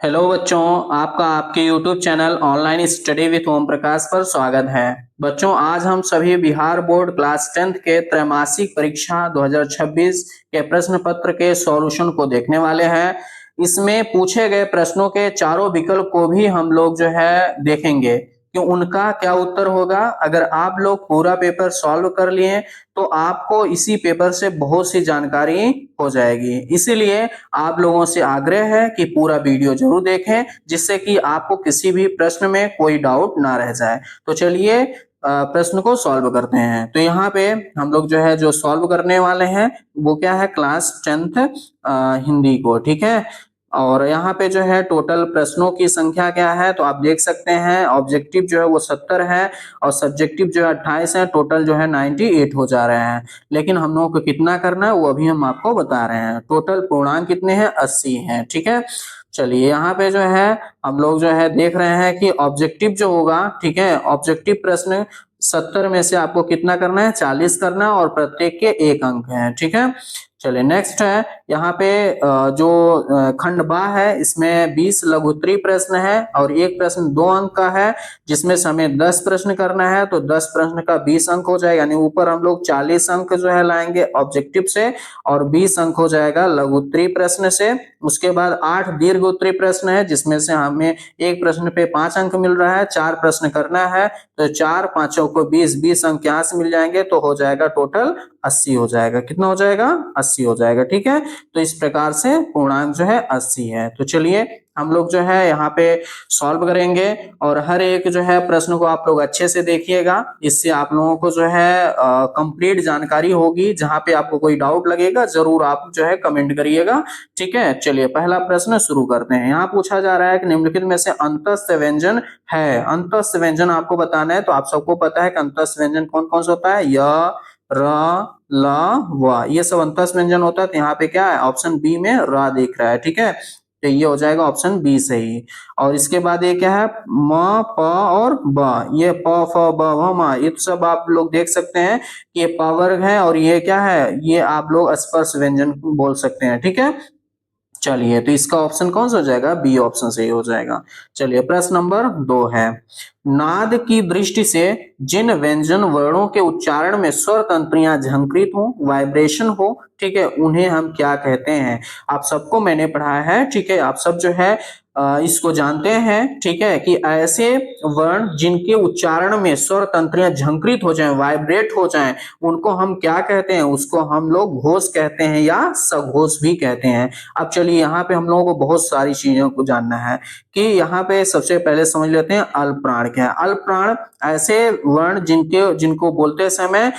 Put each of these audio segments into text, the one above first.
Hello बच्चों, आपका आपके YouTube channel online study with Om Prakash पर स्वागत है। बच्चों, आज हम सभी बिहार बोर्ड क्लास 10th के त्रैमासिक परीक्षा 2026 के प्रश्न पत्र के सॉल्यूशन को देखने वाले हैं। इसमें पूछे गए प्रश्नों के चारों विकल्प को भी हम लोग जो है देखेंगे कि उनका क्या उत्तर होगा। अगर आप लोग पूरा पेपर सॉल्व कर लिए तो आपको इसी पेपर से बहुत सी जानकारी हो जाएगी। इसीलिए आप लोगों से आग्रह है कि पूरा वीडियो जरूर देखें, जिससे कि आपको किसी भी प्रश्न में कोई डाउट ना रह जाए। तो चलिए प्रश्न को सॉल्व करते हैं। तो यहाँ पे हम लोग जो है जो सॉल्व करने वाले हैं वो क्या है, क्लास 10th हिंदी को, ठीक है। और यहाँ पे जो है टोटल प्रश्नों की संख्या क्या है, तो आप देख सकते हैं ऑब्जेक्टिव जो है वो 70 है और सब्जेक्टिव जो है 28 है। टोटल जो है 98 हो जा रहे हैं। लेकिन हम लोगों को कितना करना है वो अभी हम आपको बता रहे हैं। टोटल पूर्णांक कितने हैं, 80 हैं, ठीक है। चलिए यहाँ पे जो है हम लोग जो है देख रहे हैं कि ऑब्जेक्टिव जो होगा, ठीक है, ऑब्जेक्टिव प्रश्न 70 में से आपको कितना करना है, 40 करना है और प्रत्येक के 1 अंक है, ठीक है। चलिए नेक्स्ट है यहाँ पे जो खंड बा है, इसमें 20 लघुत्तरी प्रश्न है और एक प्रश्न 2 अंक का है, जिसमें से हमें 10 प्रश्न करना है। तो 10 प्रश्न का 20 अंक हो जाएगा, यानी ऊपर हम लोग 40 अंक जो है लाएंगे ऑब्जेक्टिव से और 20 अंक हो जाएगा लघुत्तरी प्रश्न से। उसके बाद 8 दीर्घ उत्तरी प्रश्न है, जिसमें से हमें एक प्रश्न पे 5 अंक मिल रहा है, 4 प्रश्न करना है। तो 4 5 को 20 अंक यहाँ से मिल जाएंगे, तो हो जाएगा टोटल 80 हो जाएगा। कितना हो जाएगा, 80 हो जाएगा, ठीक है। तो इस प्रकार से पूर्णांक जो है 80 है। तो चलिए हम लोग जो है यहाँ पे सॉल्व करेंगे और हर एक जो है प्रश्न को आप लोग अच्छे से देखिएगा। इससे आप लोगों को जो है कंप्लीट जानकारी होगी। जहां पे आपको कोई डाउट लगेगा जरूर आप जो है कमेंट करिएगा, ठीक है। चलिए पहला प्रश्न शुरू करते हैं। यहाँ पूछा जा रहा है कि निम्नलिखित में से अंतस्थ व्यंजन है। अंतस्थ व्यंजन आपको बताना है। तो आप सबको पता है कि अंतस्थ व्यंजन कौन कौन सा होता है, य र ल व, ये सब अंतस्थ व्यंजन होता है। तो यहाँ पे क्या है, ऑप्शन बी में र दिख रहा है, ठीक है। तो ये हो जाएगा ऑप्शन बी सही। और इसके बाद ये क्या है, म प और ब, ये प फ ब भ म, ये तो सब आप लोग देख सकते हैं कि ये प वर्ग है और ये क्या है, ये आप लोग स्पर्श व्यंजन बोल सकते हैं, ठीक है। चलिए तो इसका ऑप्शन कौन सा हो जाएगा, बी ऑप्शन सही हो जाएगा। चलिए प्रश्न नंबर 2 है, नाद की दृष्टि से जिन व्यंजन वर्णों के उच्चारण में स्वर तंत्रियां झंकृत हो, वाइब्रेशन हो, ठीक है, उन्हें हम क्या कहते हैं। आप सबको मैंने पढ़ाया है, ठीक है, आप सब जो है इसको जानते हैं, ठीक है, कि ऐसे वर्ण जिनके उच्चारण में स्वर तंत्रियां झंकृत हो जाएं, वाइब्रेट हो जाएं, उनको हम क्या कहते हैं, उसको हम लोग घोष कहते हैं या सघोष भी कहते हैं। अब चलिए यहाँ पे हम लोगों को बहुत सारी चीजों को जानना है कि यहाँ पे सबसे पहले समझ लेते हैं अल्प प्राण क्या है। अल्प प्राण ऐसे वर्ण जिनको बोलते समय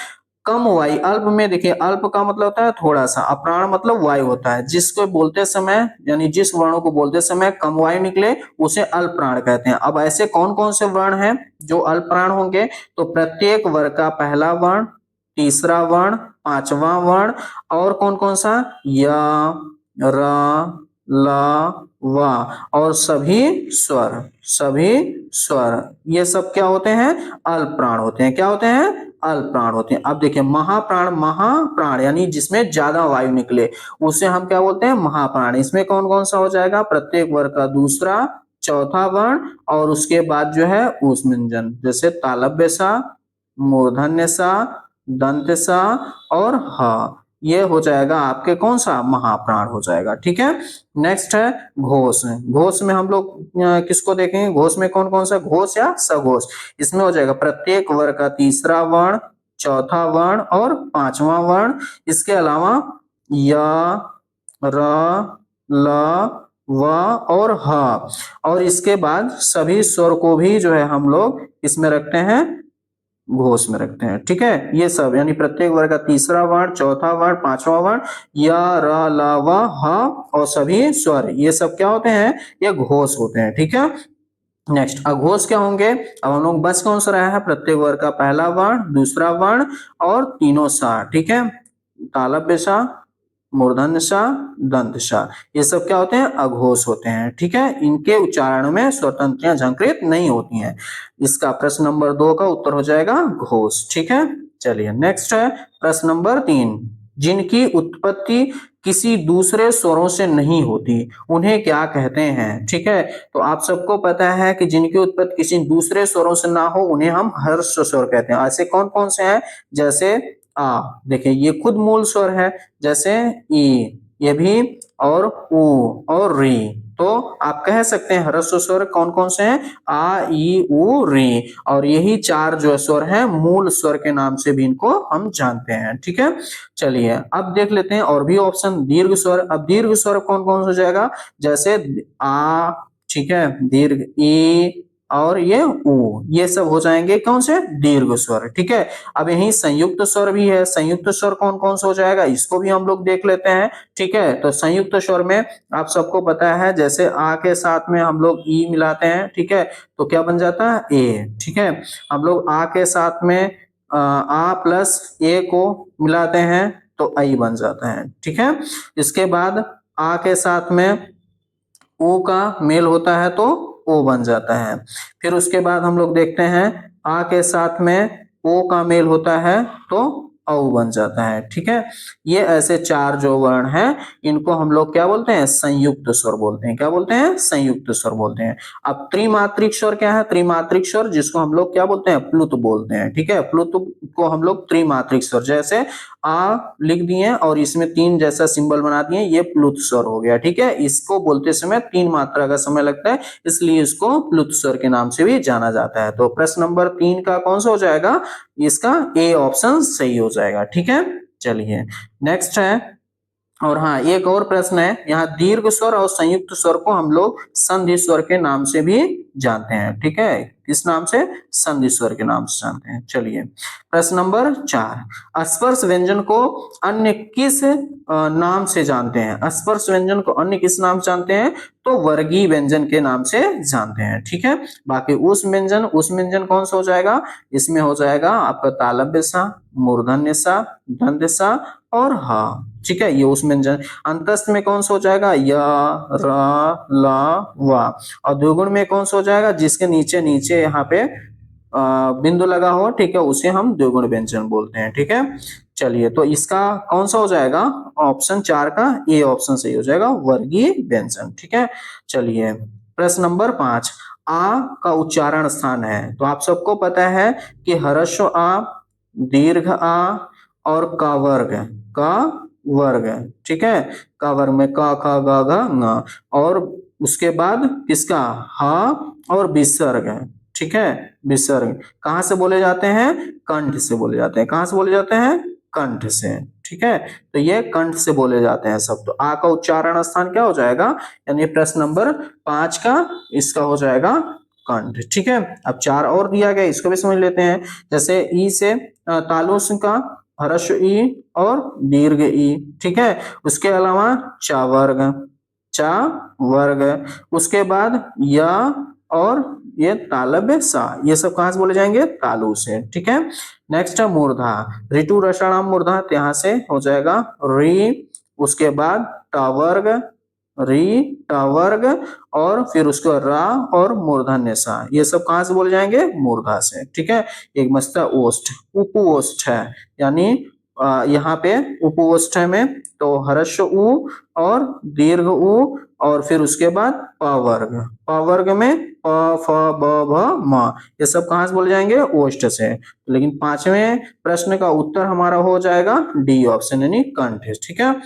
कम वायु, अल्प में देखिए अल्प का मतलब होता है थोड़ा सा, अप्राण मतलब वायु होता है। जिसको बोलते समय यानी जिस वर्णों को बोलते समय कम वायु निकले उसे अल्प प्राण कहते हैं। अब ऐसे कौन कौन से वर्ण हैं जो अल्प प्राण होंगे, तो प्रत्येक वर्ग का पहला वर्ण, तीसरा वर्ण, पांचवा वर्ण और कौन कौन सा, य र ल व और सभी स्वर, सभी स्वर, ये सब क्या होते हैं, अल्प प्राण होते हैं। क्या होते हैं, अल्प प्राण होते हैं। अब देखिए महाप्राण, महाप्राण यानी जिसमें ज्यादा वायु निकले उसे हम क्या बोलते हैं, महाप्राण। इसमें कौन कौन सा हो जाएगा, प्रत्येक वर्ग का दूसरा चौथा वर्ण और उसके बाद जो है ऊष्मंजन, जैसे तालव्य सा, मूर्धन्य सा, दंत सा और ह, ये हो जाएगा आपके कौन सा, महाप्राण हो जाएगा, ठीक है। नेक्स्ट है घोष। घोष में हम लोग किसको देखेंगे, घोष में कौन कौन सा, घोष या सघोष। इसमें हो जाएगा प्रत्येक वर्ग का तीसरा वर्ण, चौथा वर्ण और पांचवा वर्ण। इसके अलावा य र ल व और ह, और इसके बाद सभी स्वर को भी जो है हम लोग इसमें रखते हैं, घोष में रखते हैं, ठीक है। ये सब यानी प्रत्येक वर्ग का तीसरा वर्ण, चौथा वर्ण, पांचवा वर्ण, य र ल व ह और सभी स्वर, ये सब क्या होते हैं, ये घोष होते हैं, ठीक है। नेक्स्ट अघोष क्या होंगे, अब हम लोग बस कौन सा रहा है, प्रत्येक वर्ग का पहला वर्ण, दूसरा वर्ण और तीनों सा, ठीक है, तालव्य सा, मूर्धन्य सा, दंत सा, ये सब क्या होते हैं, अघोष होते हैं, ठीक है। इनके उच्चारण में स्वतंत्रियां झंकृत नहीं होती हैं। इसका प्रश्न नंबर 2 का उत्तर हो जाएगा घोष, ठीक है। चलिए नेक्स्ट है प्रश्न नंबर 3, जिनकी उत्पत्ति किसी दूसरे स्वरों से नहीं होती उन्हें क्या कहते हैं? ठीक है, तो आप सबको पता है कि जिनकी उत्पत्ति किसी दूसरे स्वरों से ना हो उन्हें हम हर्ष स्वर कहते हैं। ऐसे कौन कौन से हैं? जैसे आ, देखिए ये खुद मूल स्वर है, जैसे ई, ये भी, और ऊ और री। तो आप कह सकते हैं ह्रस्व स्वर कौन कौन से हैं? आ, ई, उ, री। और यही चार जो स्वर हैं मूल स्वर के नाम से भी इनको हम जानते हैं। ठीक है, चलिए अब देख लेते हैं और भी ऑप्शन। दीर्घ स्वर, अब दीर्घ स्वर कौन कौन सा हो जाएगा? जैसे आ, ठीक है, दीर्घ ई और ये उ, ये सब हो जाएंगे कौन से? दीर्घ स्वर। ठीक है, अब यही संयुक्त स्वर भी है। संयुक्त स्वर कौन कौन सा हो जाएगा? इसको भी हम लोग देख लेते हैं। ठीक है, तो संयुक्त स्वर में आप सबको पता है जैसे आ के साथ में हम लोग ई मिलाते हैं, ठीक है, तो क्या बन जाता है? ए। ठीक है, हम लोग आ के साथ में आ प्लस ए को मिलाते हैं तो आई बन जाता है। ठीक है, इसके बाद आ के साथ में ओ का मेल होता है तो ओ बन जाता है। फिर उसके बाद हम लोग देखते हैं आ के साथ में ओ का मेल होता है तो औ बन जाता है। ठीक है, ये ऐसे चार जो वर्ण हैं इनको हम लोग क्या बोलते हैं? संयुक्त स्वर बोलते हैं। क्या बोलते हैं? संयुक्त स्वर बोलते हैं। अब त्रिमात्रिक स्वर क्या है? त्रिमात्रिक स्वर जिसको हम लोग क्या बोलते हैं? प्लुत बोलते हैं। ठीक है, प्लुत को हम लोग त्रिमात्रिक स्वर, जैसे आ लिख दिए और इसमें तीन जैसा सिंबल बना दिए, ये प्लुत स्वर हो गया। ठीक है, इसको बोलते समय तीन मात्रा का समय लगता है, इसलिए इसको प्लुत स्वर के नाम से भी जाना जाता है। तो प्रश्न नंबर 3 का कौन सा हो जाएगा? इसका ए ऑप्शन सही हो जाएगा। ठीक है, चलिए नेक्स्ट है। और हाँ, एक और प्रश्न है, यहाँ दीर्घ स्वर और संयुक्त स्वर को हम लोग संधि स्वर के नाम से भी जानते हैं। ठीक है, किस नाम से? संधि स्वर के नाम से जानते हैं। चलिए प्रश्न नंबर 4, स्पर्श व्यंजन को अन्य किस नाम से जानते हैं? स्पर्श व्यंजन को अन्य किस नाम से जानते हैं? तो वर्गीय व्यंजन के नाम से जानते हैं। ठीक है, बाकी उस व्यंजन कौन सा हो जाएगा? इसमें हो जाएगा आपका तालव्य सा, मूर्धन्य सा, दंत सा और हा। ठीक है, ये उस व्यंजन। अंतस्थ में कौन सा हो जाएगा? य, र, ल, व। और द्विगुण में कौन सा हो जाएगा? जिसके नीचे नीचे यहाँ पे बिंदु लगा हो, ठीक है, उसे हम द्विगुण व्यंजन बोलते हैं। ठीक है, चलिए तो इसका कौन सा हो जाएगा? ऑप्शन 4 का ए ऑप्शन सही हो जाएगा, वर्गीय व्यंजन। ठीक है, चलिए प्रश्न नंबर 5, आ का उच्चारण स्थान है। तो आप सबको पता है कि ह्रस्व आ, दीर्घ आ और का वर्ग, ठीक है, का वर्ग में का, खा, गा, घ, ङ, और उसके बाद किसका? हा और विसर्ग है। ठीक है, विसर्ग कहाँ से बोले जाते हैं? कंठ से बोले जाते हैं। कहाँ से बोले जाते हैं? कंठ से। ठीक है, तो ये कंठ से बोले जाते हैं सब। तो आ का उच्चारण स्थान क्या हो जाएगा? यानी प्रश्न नंबर 5 का इसका हो जाएगा कंठ। ठीक है, अब 4 और दिया गया, इसको भी समझ लेते हैं। जैसे ई से तालुस का ह्रस्व ई और दीर्घ ई। ठीक है, उसके अलावा चा वर्ग, उसके बाद या और ये तालव्य सा, ये सब कहां से बोले जाएंगे? तालु से। ठीक है, नेक्स्ट है मूर्धा, ऋतु रसाणाम मूर्धा, यहाँ से हो जाएगा री, उसके बाद टावर्ग, री टावर्ग, और फिर उसको रा और मूर्धन्य सा, ये सब कहां से बोले जाएंगे? मूर्धा से। ठीक है, एक मस्ता ओष्ठ, उपोष्ठ है, यानी यहाँ पे उपोष्ठ में तो ह्रस्व उ और दीर्घ उ और फिर उसके बाद पवर्ग में प, फ, ब, भ, म, ये सब कहां से बोले जाएंगे? ओष्ठ से। लेकिन 5वें प्रश्न का उत्तर हमारा हो जाएगा डी ऑप्शन, यानी कंठ। ठीक है,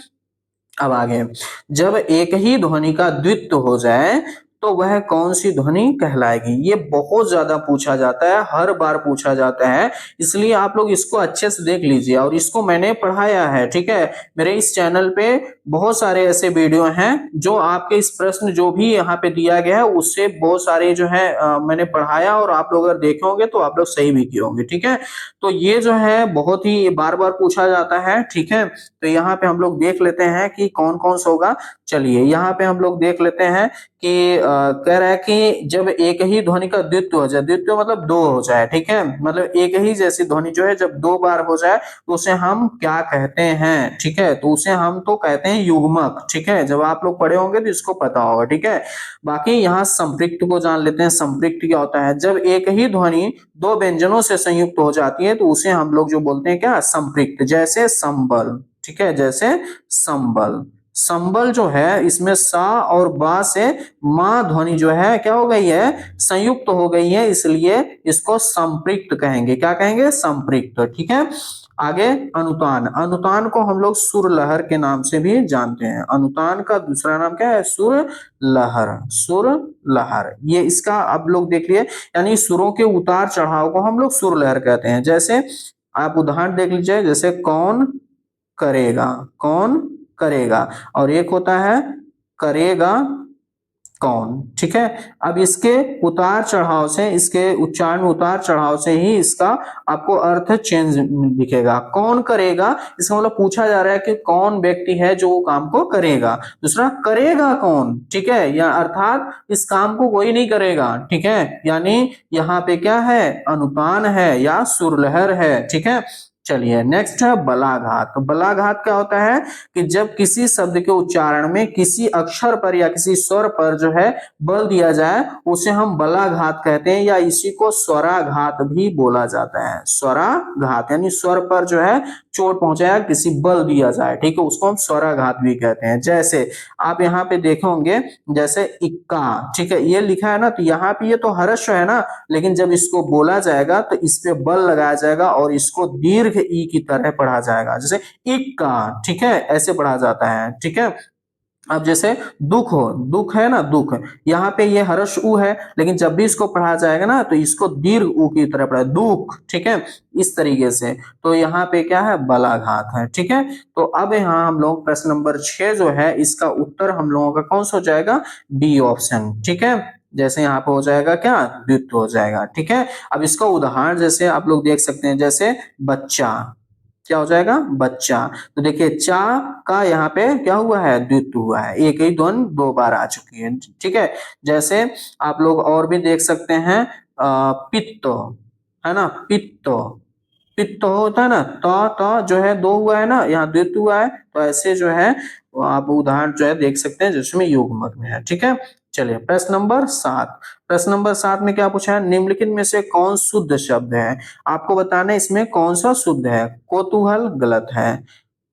अब आगे, जब एक ही ध्वनि का द्वित्व हो जाए तो वह कौन सी ध्वनि कहलाएगी? ये बहुत ज्यादा पूछा जाता है, हर बार पूछा जाता है, इसलिए आप लोग इसको अच्छे से देख लीजिए। और इसको मैंने पढ़ाया है। ठीक है, मेरे इस चैनल पे बहुत सारे ऐसे वीडियो हैं जो आपके इस प्रश्न जो भी यहाँ पे दिया गया है उससे बहुत सारे जो है मैंने पढ़ाया, और आप लोग अगर देखे होंगे तो आप लोग सही भी किए होंगे। ठीक है, तो ये जो है बहुत ही बार बार पूछा जाता है। ठीक है, तो यहाँ पे हम लोग देख लेते हैं कि कौन कौन सा होगा। चलिए यहाँ पे हम लोग देख लेते हैं कि कह रहा है कि जब एक ही ध्वनि का द्वित्व हो जाए, द्वित्व मतलब दो हो जाए, ठीक है, मतलब एक ही जैसी ध्वनि जो है जब दो बार हो जाए तो उसे हम क्या कहते हैं? ठीक है, तो उसे हम तो कहते हैं युग्मक। ठीक है, जब आप लोग पढ़े होंगे तो इसको पता होगा। ठीक है, बाकी यहाँ संपृक्त को जान लेते हैं। संपृक्त क्या होता है? जब एक ही ध्वनि दो व्यंजनों से संयुक्त हो जाती है तो उसे हम लोग जो बोलते हैं क्या? संपृक्त। जैसे संबल, ठीक है, जैसे संबल। संबल जो है इसमें सा और बा से मां ध्वनि जो है क्या हो गई है, संयुक्त हो गई है, इसलिए इसको संपृक्त कहेंगे। क्या कहेंगे, संपृक्त। ठीक है, आगे अनुतान। अनुतान को हम लोग सुर लहर के नाम से भी जानते हैं। अनुतान का दूसरा नाम क्या है, सुर लहर। सुर लहर, ये इसका आप लोग देख लिए, यानी सुरों के उतार चढ़ाव को हम लोग सुर लहर कहते हैं। जैसे आप उदाहरण देख लीजिए, जैसे कौन करेगा, कौन करेगा, और एक होता है करेगा कौन। ठीक है, अब इसके उतार चढ़ाव से, इसके उच्चारण में उतार चढ़ाव से ही इसका आपको अर्थ चेंज दिखेगा। कौन करेगा, इसका मतलब पूछा जा रहा है कि कौन व्यक्ति है जो काम को करेगा। दूसरा करेगा कौन, ठीक है, या अर्थात इस काम को कोई नहीं करेगा। ठीक है, यानी यहाँ पे क्या है, अनुतान है या सुरलहर है। ठीक है, चलिए नेक्स्ट है बलाघात। बलाघात क्या होता है कि जब किसी शब्द के उच्चारण में किसी अक्षर पर या किसी स्वर पर जो है बल दिया जाए, उसे हम बलाघात कहते हैं, या इसी को स्वराघात भी बोला जाता है। स्वराघात यानी स्वर पर जो है चोट पहुंचाया, किसी बल दिया जाए, ठीक है, उसको हम स्वराघात भी कहते हैं। जैसे आप यहाँ पे देखोगे, जैसे इक्का, ठीक है, ये लिखा है ना, तो यहाँ पे ये तो हर्ष है ना, लेकिन जब इसको बोला जाएगा तो इस पे बल लगाया जाएगा और इसको दीर्घ ई की तरह पढ़ा जाएगा, जैसे इक्का। ठीक है, ऐसे पढ़ा जाता है। ठीक है, अब जैसे दुख हो, दुख है ना, दुख, यहाँ पे ये हर्ष उ है, लेकिन जब भी इसको पढ़ा जाएगा ना तो इसको दीर्घ उ की तरह पढ़ा, दुख। ठीक है, इस तरीके से, तो यहाँ पे क्या है, बलाघात है। ठीक है, तो अब यहाँ हम लोग प्रश्न नंबर 6 जो है, इसका उत्तर हम लोगों का कौन सा हो जाएगा, डी ऑप्शन। ठीक है, जैसे यहाँ पे हो जाएगा क्या, द्वित्व हो जाएगा। ठीक है, अब इसका उदाहरण जैसे आप लोग देख सकते हैं, जैसे बच्चा, क्या हो जाएगा, बच्चा। तो देखिए चा का यहाँ पे क्या हुआ है, द्वित्व हुआ है, एक ही ध्वनि 2 बार आ चुकी है। ठीक है, जैसे आप लोग और भी देख सकते हैं, पित्त, है ना, पित्त, पित्त होता है ना, त जो है 2 हुआ है ना, यहाँ द्वित्व हुआ है, तो ऐसे जो है आप उदाहरण जो है देख सकते हैं जिसमें युग्मक में है। ठीक है, चलिए प्रश्न नंबर 7। प्रश्न नंबर 7 में क्या पूछा है, निम्नलिखित में से कौन शुद्ध शब्द है। आपको बताना है इसमें कौन सा शुद्ध है। कौतूहल गलत है,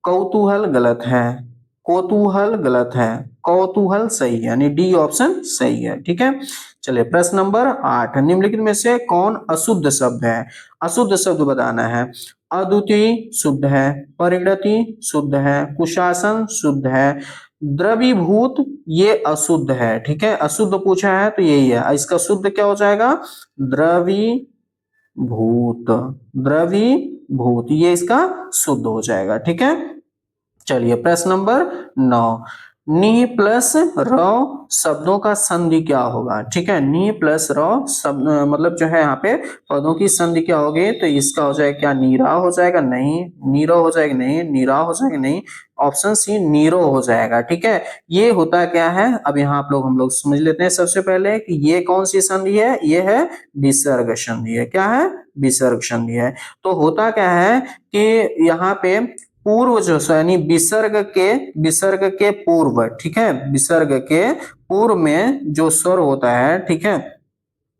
कौतूहल गलत है, कौतूहल गलत है, कौतूहल सही है, यानी डी ऑप्शन सही है। ठीक है, चलिए प्रश्न नंबर 8, निम्नलिखित में से कौन अशुद्ध शब्द है। अशुद्ध शब्द बताना है। अद्वितीय शुद्ध है, परिणति शुद्ध है, कुशासन शुद्ध है, द्रवीभूत ये अशुद्ध है। ठीक है, अशुद्ध पूछा है तो यही है, इसका शुद्ध क्या हो जाएगा, द्रवीभूत, द्रवीभूत ये इसका शुद्ध हो जाएगा। ठीक है, चलिए प्रश्न नंबर 9, नी प्लस र शब्दों का संधि क्या होगा। ठीक है, नी प्लस र शब्द मतलब जो है यहाँ पे पदों की संधि क्या होगी, तो इसका हो जाएगा क्या, नीरा हो जाएगा, नहीं, नीरो हो जाएगा, नहीं, नीरा हो जाएगा, नहीं, ऑप्शन सी नीरो हो जाएगा। ठीक है, ये होता क्या है, अब यहाँ आप लोग हम लोग समझ लेते हैं सबसे पहले कि ये कौन सी संधि है, ये है विसर्ग संधि है। क्या है, विसर्ग संधि है। तो होता क्या है कि यहाँ पे पूर्व जो यानी विसर्ग के पूर्व, ठीक है, विसर्ग के पूर्व में जो स्वर होता है, ठीक है,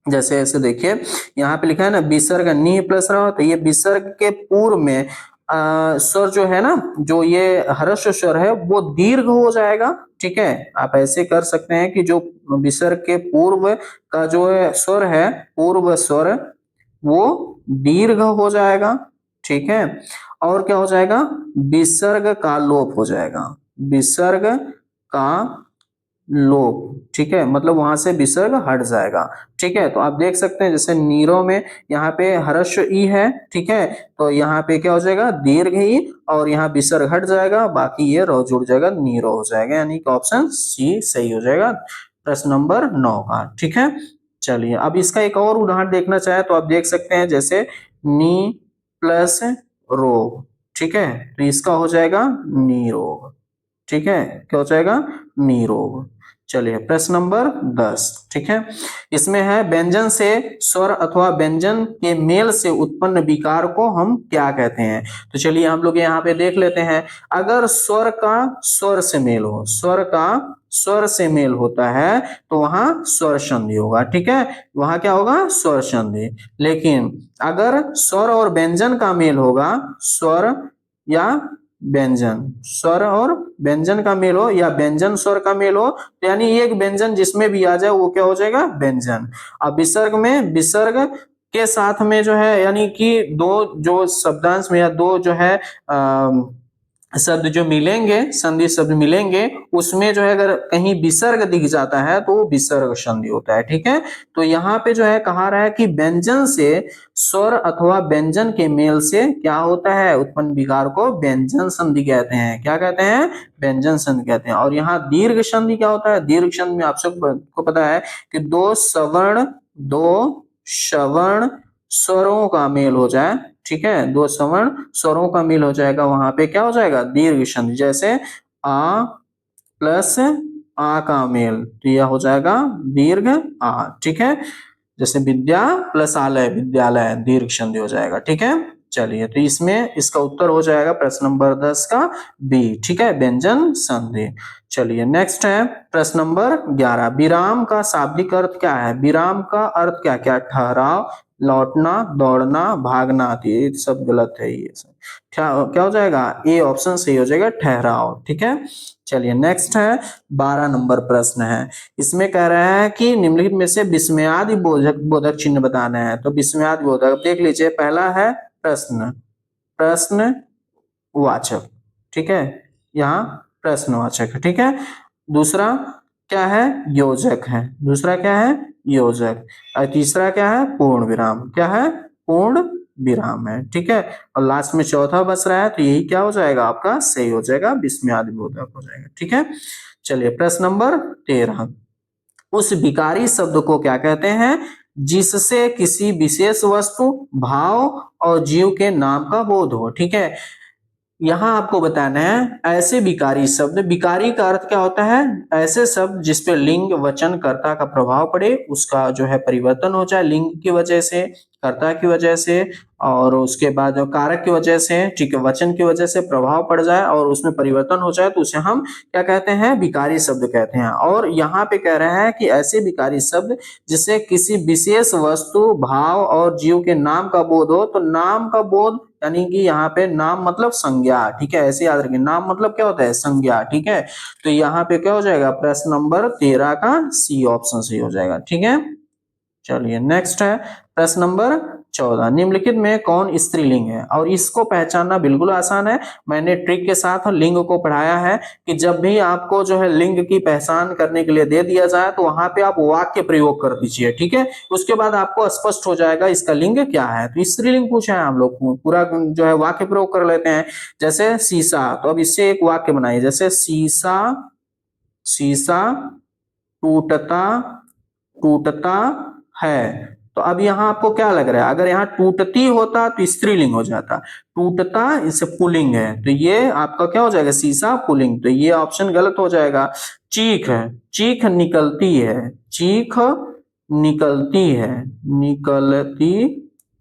जैसे ऐसे देखिए यहाँ पे लिखा है ना, विसर्ग नी प्लस र, तो ये विसर्ग के पूर्व में स्वर जो है ना, जो ये हर्ष स्वर है वो दीर्घ हो जाएगा। ठीक है, आप ऐसे कर सकते हैं कि जो विसर्ग के पूर्व का जो स्वर है, पूर्व स्वर, वो दीर्घ हो जाएगा। ठीक है, और क्या हो जाएगा, विसर्ग का लोप हो जाएगा, विसर्ग का लोप। ठीक है, मतलब वहां से विसर्ग हट जाएगा। ठीक है, तो आप देख सकते हैं जैसे नीरो में यहाँ पे हर्ष ई है, ठीक है, तो यहाँ पे क्या हो जाएगा, दीर्घ ई, और यहाँ विसर्ग हट जाएगा, बाकी ये रो जुड़ जाएगा, नीरो हो जाएगा, यानी कि ऑप्शन सी सही हो जाएगा प्रश्न नंबर 9 का। ठीक है, चलिए अब इसका एक और उदाहरण देखना चाहे तो आप देख सकते हैं, जैसे नी प्लस रोग। ठीक है, तो इसका हो जाएगा निरोग। ठीक है, क्या हो जाएगा, निरोग। चलिए प्रश्न नंबर 10। ठीक है, इसमें है व्यंजन से स्वर अथवा व्यंजन के मेल से उत्पन्न विकार को हम क्या कहते हैं। तो चलिए हम लोग यहाँ पे देख लेते हैं। अगर स्वर का स्वर से मेल हो, स्वर का स्वर से मेल होता है तो वहां स्वर संधि होगा। ठीक है, वहां क्या होगा, स्वर संधि। लेकिन अगर स्वर और व्यंजन का मेल होगा, स्वर या व्यंजन, स्वर और व्यंजन का मेल हो या व्यंजन स्वर का मेल हो, तो यानी एक व्यंजन जिसमें भी आ जाए वो क्या हो जाएगा, व्यंजन। अब विसर्ग में विसर्ग के साथ में जो है यानी कि दो जो शब्दांश में या दो जो है शब्द जो मिलेंगे, संधि शब्द मिलेंगे, उसमें जो है अगर कहीं विसर्ग दिख जाता है तो वो विसर्ग संधि होता है। ठीक है, तो यहाँ पे जो है कहा रहा है कि व्यंजन से स्वर अथवा व्यंजन के मेल से क्या होता है, उत्पन्न विकार को व्यंजन संधि कहते हैं। क्या कहते हैं, व्यंजन संधि कहते हैं। और यहाँ दीर्घ संधि क्या होता है, दीर्घ संधि में आप सबको पता है कि दो श्रवण स्वरों का मेल हो जाए। ठीक है, दो श्रवण स्वरों का मेल हो जाएगा, वहां पे क्या हो जाएगा, दीर्घ संधि। जैसे आ प्लस आ का मेल, तो यह हो जाएगा दीर्घ आ। ठीक है, जैसे विद्या प्लस आलय, विद्यालय, दीर्घ संधि हो जाएगा। ठीक है, चलिए, तो इसमें इसका उत्तर हो जाएगा प्रश्न नंबर 10 का बी। ठीक है, व्यंजन संधि। चलिए नेक्स्ट है प्रश्न नंबर 11। विराम का शाब्दिक अर्थ क्या है, विराम का अर्थ क्या क्या, ठहराव, लौटना, दौड़ना, भागना। तो ये सब गलत है, ये सब क्या हो जाएगा, ए ऑप्शन सही हो जाएगा, ठहराव। ठीक है, चलिए नेक्स्ट है 12 नंबर प्रश्न है। इसमें कह रहा है कि निम्नलिखित में से विस्मयादि बोधक बोधक चिन्ह बताना है। तो विस्मयादि बोधक देख लीजिए, पहला है प्रश्न, प्रश्न वाचक। ठीक है, यहाँ प्रश्नवाचक है। ठीक है, दूसरा क्या है, योजक है, दूसरा क्या है, योजक। और तीसरा क्या है, पूर्ण विराम, क्या है, पूर्ण विराम है। ठीक है, और लास्ट में चौथा बच रहा है, तो यही क्या हो जाएगा, आपका सही हो जाएगा, विस्मयादि बोधक हो जाएगा। ठीक है, चलिए प्रश्न नंबर 13। उस विकारी शब्द को क्या कहते हैं, जिससे किसी विशेष वस्तु, भाव और जीव के नाम का बोध हो। ठीक है, यहाँ आपको बताना है ऐसे विकारी शब्द, विकारी का अर्थ क्या होता है, ऐसे शब्द जिसपे लिंग वचन कर्ता का प्रभाव पड़े, उसका जो है परिवर्तन हो जाए लिंग की वजह से, कर्ता की वजह से, और उसके बाद कारक की वजह से, ठीक है, वचन की वजह से प्रभाव पड़ जाए और उसमें परिवर्तन हो जाए, तो उसे हम क्या कहते हैं, विकारी शब्द कहते हैं। और यहाँ पे कह रहे हैं कि ऐसे विकारी शब्द जिससे किसी विशेष वस्तु, भाव और जीव के नाम का बोध हो। तो नाम का बोध यानी कि यहाँ पे नाम मतलब संज्ञा। ठीक है, ऐसे याद रखिए, नाम मतलब क्या होता है, संज्ञा। ठीक है, तो यहाँ पे क्या हो जाएगा, प्रश्न नंबर 13 का सी ऑप्शन सही हो जाएगा। ठीक है, चलिए नेक्स्ट है प्रश्न नंबर 14। निम्नलिखित में कौन स्त्रीलिंग है, और इसको पहचानना बिल्कुल आसान है। मैंने ट्रिक के साथ लिंग को पढ़ाया है कि जब भी आपको जो है लिंग की पहचान करने के लिए दे दिया जाए तो वहां पे आप वाक्य प्रयोग कर दीजिए। ठीक है, उसके बाद आपको स्पष्ट हो जाएगा इसका लिंग क्या है। तो स्त्रीलिंग पूछा है, हम लोग पूरा जो है वाक्य प्रयोग कर लेते हैं। जैसे शीशा, तो अब इससे एक वाक्य बनाइए, जैसे शीशा, शीशा टूटता टूटता है। तो अब यहाँ आपको क्या लग रहा है, अगर यहाँ टूटती होता तो स्त्रीलिंग हो जाता, टूटता इसे पुल्लिंग है, तो ये आपका क्या हो जाएगा, शीशा पुल्लिंग, तो ये ऑप्शन गलत हो जाएगा। चीख है, चीख निकलती है, चीख निकलती है, निकलती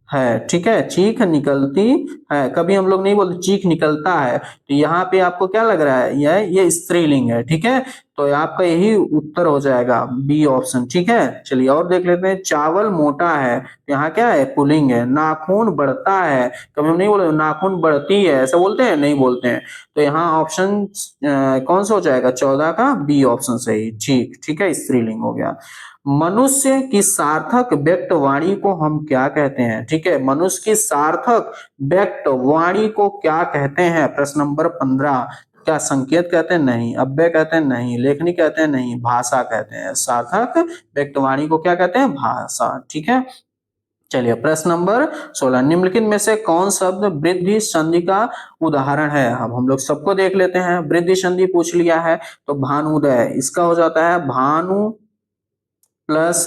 है। ठीक है, चीख निकलती है, कभी हम लोग नहीं बोलते चीख निकलता है। तो यहाँ पे आपको क्या लग रहा है, ये स्त्रीलिंग है। ठीक है, तो आपका यही उत्तर हो जाएगा, बी ऑप्शन। ठीक है, चलिए और देख लेते हैं। चावल मोटा है, यहाँ क्या है, पुल्लिंग है। नाखून बढ़ता है, कभी हम नहीं बोलते नाखून बढ़ती है, ऐसा बोलते हैं, नहीं बोलते हैं। तो यहाँ ऑप्शन कौन सा हो जाएगा, 14 का बी ऑप्शन सही, ठीक। ठीक है, स्त्रीलिंग हो गया। मनुष्य की सार्थक व्यक्त वाणी को हम क्या कहते हैं। ठीक है, मनुष्य की सार्थक व्यक्त वाणी को क्या कहते हैं, प्रश्न नंबर 15। क्या संकेत कहते हैं, नहीं। अव्यय कहते हैं, नहीं। लेखनी कहते हैं, नहीं। भाषा कहते हैं। सार्थक व्यक्त वाणी को क्या कहते हैं, भाषा। ठीक है, चलिए प्रश्न नंबर 16। निम्नलिखित में से कौन शब्द वृद्धि संधि का उदाहरण है। अब हम लोग सबको देख लेते हैं, वृद्धि संधि पूछ लिया है, तो भानुदय, इसका हो जाता है भानु प्लस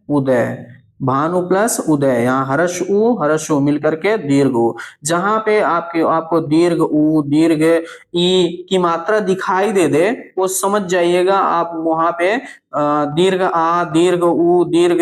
उदय, भानु प्लस उदय। यहाँ हर्ष उ मिलकर के दीर्घ उ। जहां पे आपको दीर्घ उ, दीर्घ ई की मात्रा दिखाई दे वो समझ जाइएगा आप। वहां पे दीर्घ आ, दीर्घ उ, दीर्घ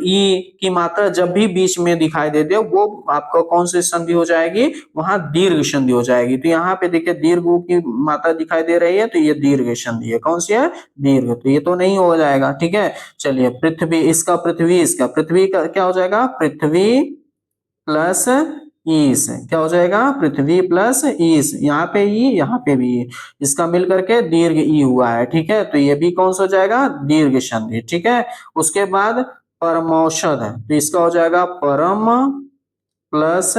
ई की मात्रा जब भी बीच में दिखाई दे वो आपको कौन सी संधि हो जाएगी, वहां दीर्घ संधि हो जाएगी। तो यहाँ पे देखिए दीर्घ उ की मात्रा दिखाई दे रही है, तो ये दीर्घ संधि है। कौन सी है, दीर्घ, तो ये तो नहीं हो जाएगा। ठीक है, चलिए पृथ्वी, इसका पृथ्वी, इसका पृथ्वी का क्या हो जाएगा, पृथ्वी प्लस ईस, क्या हो जाएगा, पृथ्वी प्लस ईस, यहाँ पे ई यहाँ पे भी ई, इसका मिल करके दीर्घ ई हुआ है, ठीक है। तो ये भी कौन सा हो जाएगा, दीर्घ संधि, ठीक है। उसके बाद परमौषध है, तो इसका हो जाएगा परम प्लस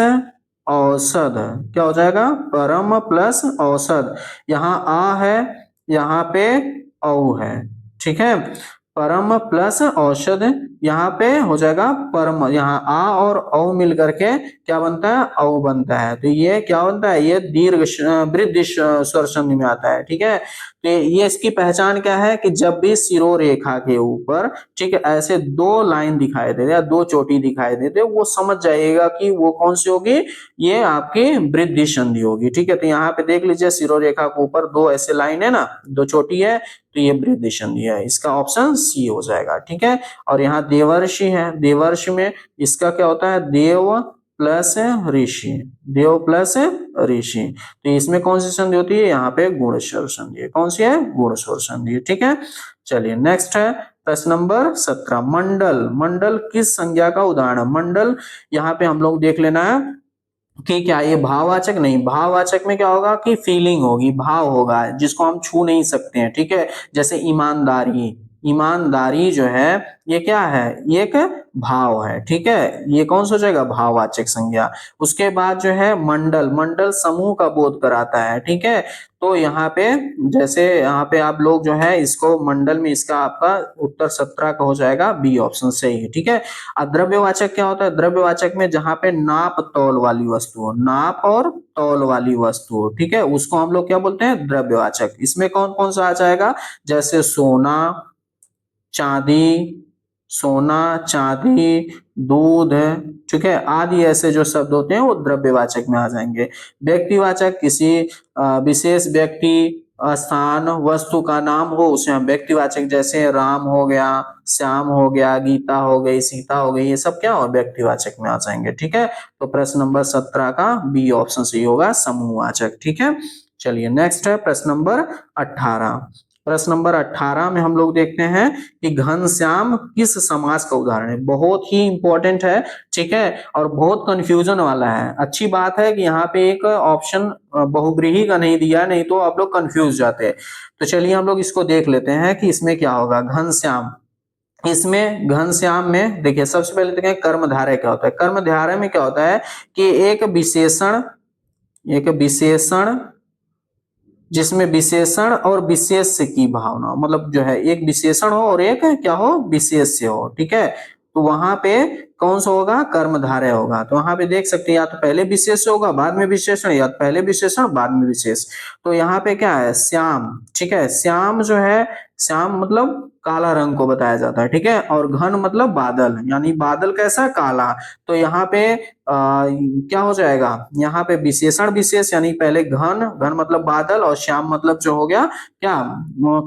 औषध, क्या हो जाएगा, परम प्लस औषध। यहाँ आ है, यहाँ पे औ है, ठीक है। परम प्लस औषध, यहाँ पे हो जाएगा परम, यहाँ आ और औ मिल करके क्या बनता है, औ बनता है। तो ये क्या बनता है, ये दीर्घ वृद्धि स्वर संधि में आता है, ठीक है। तो ये इसकी पहचान क्या है कि जब भी शिरोरेखा के ऊपर, ठीक है, ऐसे दो लाइन दिखाई दे या दो चोटी दिखाई दे, वो समझ जाइएगा कि वो कौन सी होगी, ये आपकी वृद्धि संधि होगी, ठीक है। तो यहाँ पे देख लीजिए शिरोरेखा के ऊपर दो ऐसे लाइन है ना, दो चोटी है, तो ये वृद्धि संधि है, इसका ऑप्शन सी हो जाएगा, ठीक है। और यहाँ देवर्षि है, देवर्षि में इसका क्या होता है, देव प्लस ऋषि, देव प्लस ऋषि। तो इसमें कौन सी संधि होती है, यहाँ पे गुण स्वर संधि है, कौन सी है, गुण स्वर संधि है, ठीक है। चलिए नेक्स्ट है प्रश्न नंबर 17, मंडल, मंडल किस संज्ञा का उदाहरण है। मंडल यहाँ पे हम लोग देख लेना है कि क्या ये भाववाचक, नहीं, भाववाचक में क्या होगा कि फीलिंग होगी, भाव होगा जिसको हम छू नहीं सकते हैं, ठीक है। जैसे ईमानदारी, ईमानदारी जो है ये क्या है, ये एक भाव है, ठीक है, ये कौन सा हो जाएगा, भाववाचक संज्ञा। उसके बाद जो है मंडल, मंडल समूह का बोध कराता है, ठीक है। तो यहाँ पे जैसे यहाँ पे आप लोग जो है इसको मंडल में, इसका आपका उत्तर 17 का हो जाएगा, बी ऑप्शन सही है, ठीक है। अब द्रव्यवाचक क्या होता है, द्रव्यवाचक में जहां पे नाप तौल वाली वस्तु हो, नाप और तौल वाली वस्तु हो, ठीक है, उसको हम लोग क्या बोलते हैं, द्रव्यवाचक। इसमें कौन कौन सा आ जाएगा, जैसे सोना चांदी, सोना चांदी, दूध, ठीक है, आदि ऐसे जो शब्द होते हैं वो द्रव्यवाचक में आ जाएंगे। व्यक्तिवाचक, किसी विशेष व्यक्ति, स्थान, वस्तु का नाम हो उसे हम व्यक्तिवाचक, जैसे राम हो गया, श्याम हो गया, गीता हो गई, सीता हो गई, ये सब क्या हो, व्यक्तिवाचक में आ जाएंगे, ठीक है। तो प्रश्न नंबर 17 का बी ऑप्शन सही होगा, समूहवाचक, ठीक है। चलिए नेक्स्ट है प्रश्न नंबर 18, प्रश्न नंबर 18 में हम लोग देखते हैं कि घनश्याम किस समास का उदाहरण है। बहुत ही इंपॉर्टेंट है, ठीक है, और बहुत कंफ्यूजन वाला है। अच्छी बात है कि यहाँ पे एक ऑप्शन बहुव्रीहि का नहीं दिया, नहीं तो आप लोग कंफ्यूज जाते। तो चलिए हम लोग इसको देख लेते हैं कि इसमें क्या होगा, घनश्याम। इसमें घनश्याम में देखिए सबसे पहले देखें कर्मधारय क्या होता है। कर्मधारय में क्या होता है कि एक विशेषण, एक विशेषण जिसमें विशेषण और विशेष्य की भावना, मतलब जो है एक विशेषण हो और एक क्या हो, विशेष्य हो, ठीक है। तो वहां पे कौन सा होगा, कर्मधारय होगा। तो वहां पे देख सकते हैं या तो पहले विशेष्य होगा बाद में विशेषण, या तो पहले विशेषण बाद में विशेष। तो यहाँ पे क्या है, श्याम, ठीक है, श्याम जो है, श्याम मतलब काला रंग को बताया जाता है, ठीक है। और घन मतलब बादल, यानी बादल कैसा, काला। तो यहाँ पे क्या हो जाएगा, यहाँ पे विशेषण विशेष, यानी पहले घन, घन मतलब बादल, और श्याम मतलब जो हो गया क्या,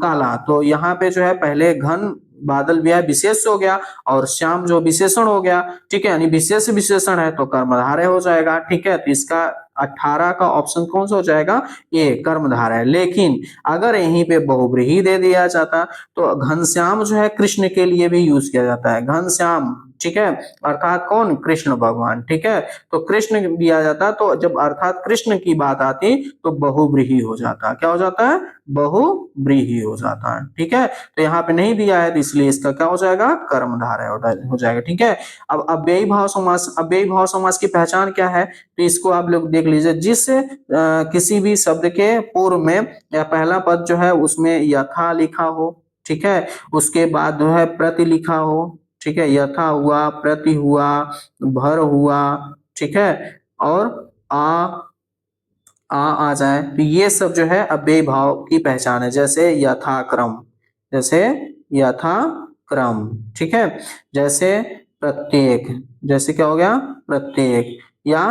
काला। तो यहाँ पे जो है पहले घन बादल भी है, विशेष हो गया, और श्याम जो विशेषण हो गया, ठीक है, यानी विशेष विशेषण है तो कर्मधारय हो जाएगा, ठीक है। तो इसका 18 का ऑप्शन कौन सा हो जाएगा, ये कर्मधारय। लेकिन अगर यहीं पे बहुव्रीहि दे दिया जाता तो घनश्याम जो है कृष्ण के लिए भी यूज किया जाता है, घनश्याम, ठीक है, अर्थात कौन, कृष्ण भगवान, ठीक है। तो कृष्ण दिया जाता, तो जब अर्थात कृष्ण की बात आती तो बहुव्रीहि हो जाता, क्या हो जाता है, बहुव्रीहि हो जाता है, ठीक है। तो यहाँ पे नहीं दिया है तो इसलिए इसका क्या हो जाएगा, कर्मधारय हो जाएगा, ठीक है। अब अव्ययी भाव समास, अव्ययी भाव समास की पहचान क्या है, तो इसको आप लोग देख लीजिए, जिस किसी भी शब्द के पूर्व में या पहला पद जो है उसमें यथा लिखा हो, ठीक है, उसके बाद जो है प्रति लिखा हो, ठीक है, यथा हुआ, प्रति हुआ, भर हुआ, ठीक है, और आ जाए, तो ये सब जो है अव्ययी भाव की पहचान है। जैसे यथाक्रम, जैसे यथाक्रम, ठीक है, जैसे प्रत्येक, जैसे क्या हो गया, प्रत्येक, या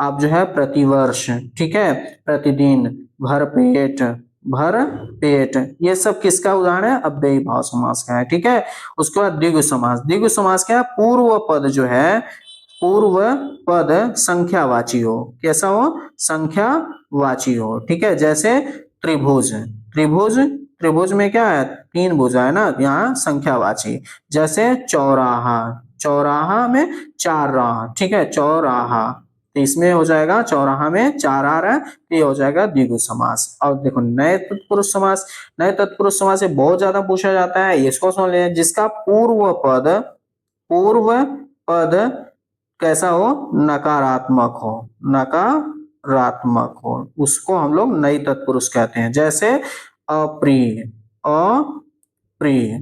आप जो है प्रतिवर्ष, ठीक है, प्रतिदिन, भरपेट, भर पेट, ये सब किसका उदाहरण है, अव्ययी भाव समास का है, ठीक है। उसके बाद द्विगु समास, द्विगु समास क्या है, पूर्व पद जो है, पूर्व पद संख्यावाची हो, कैसा हो, संख्यावाची हो, ठीक है। जैसे त्रिभुज, त्रिभुज, त्रिभुज में क्या है, तीन भुजा है ना, यहाँ संख्यावाची। जैसे चौराहा, चौराहा में चार राह, ठीक है, चौराहा, तो इसमें हो जाएगा चौराहा में चार आ रहा है, तो ये हो जाएगा द्विगु समास। और देखो नए तत्पुरुष समास, नए तत्पुरुष समास से बहुत ज्यादा पूछा जाता है, इसको सुन ले, जिसका पूर्व पद कैसा हो, नकारात्मक हो, नकारात्मक हो, उसको हम लोग नई तत्पुरुष कहते हैं। जैसे अप्रिय, अप्रिय,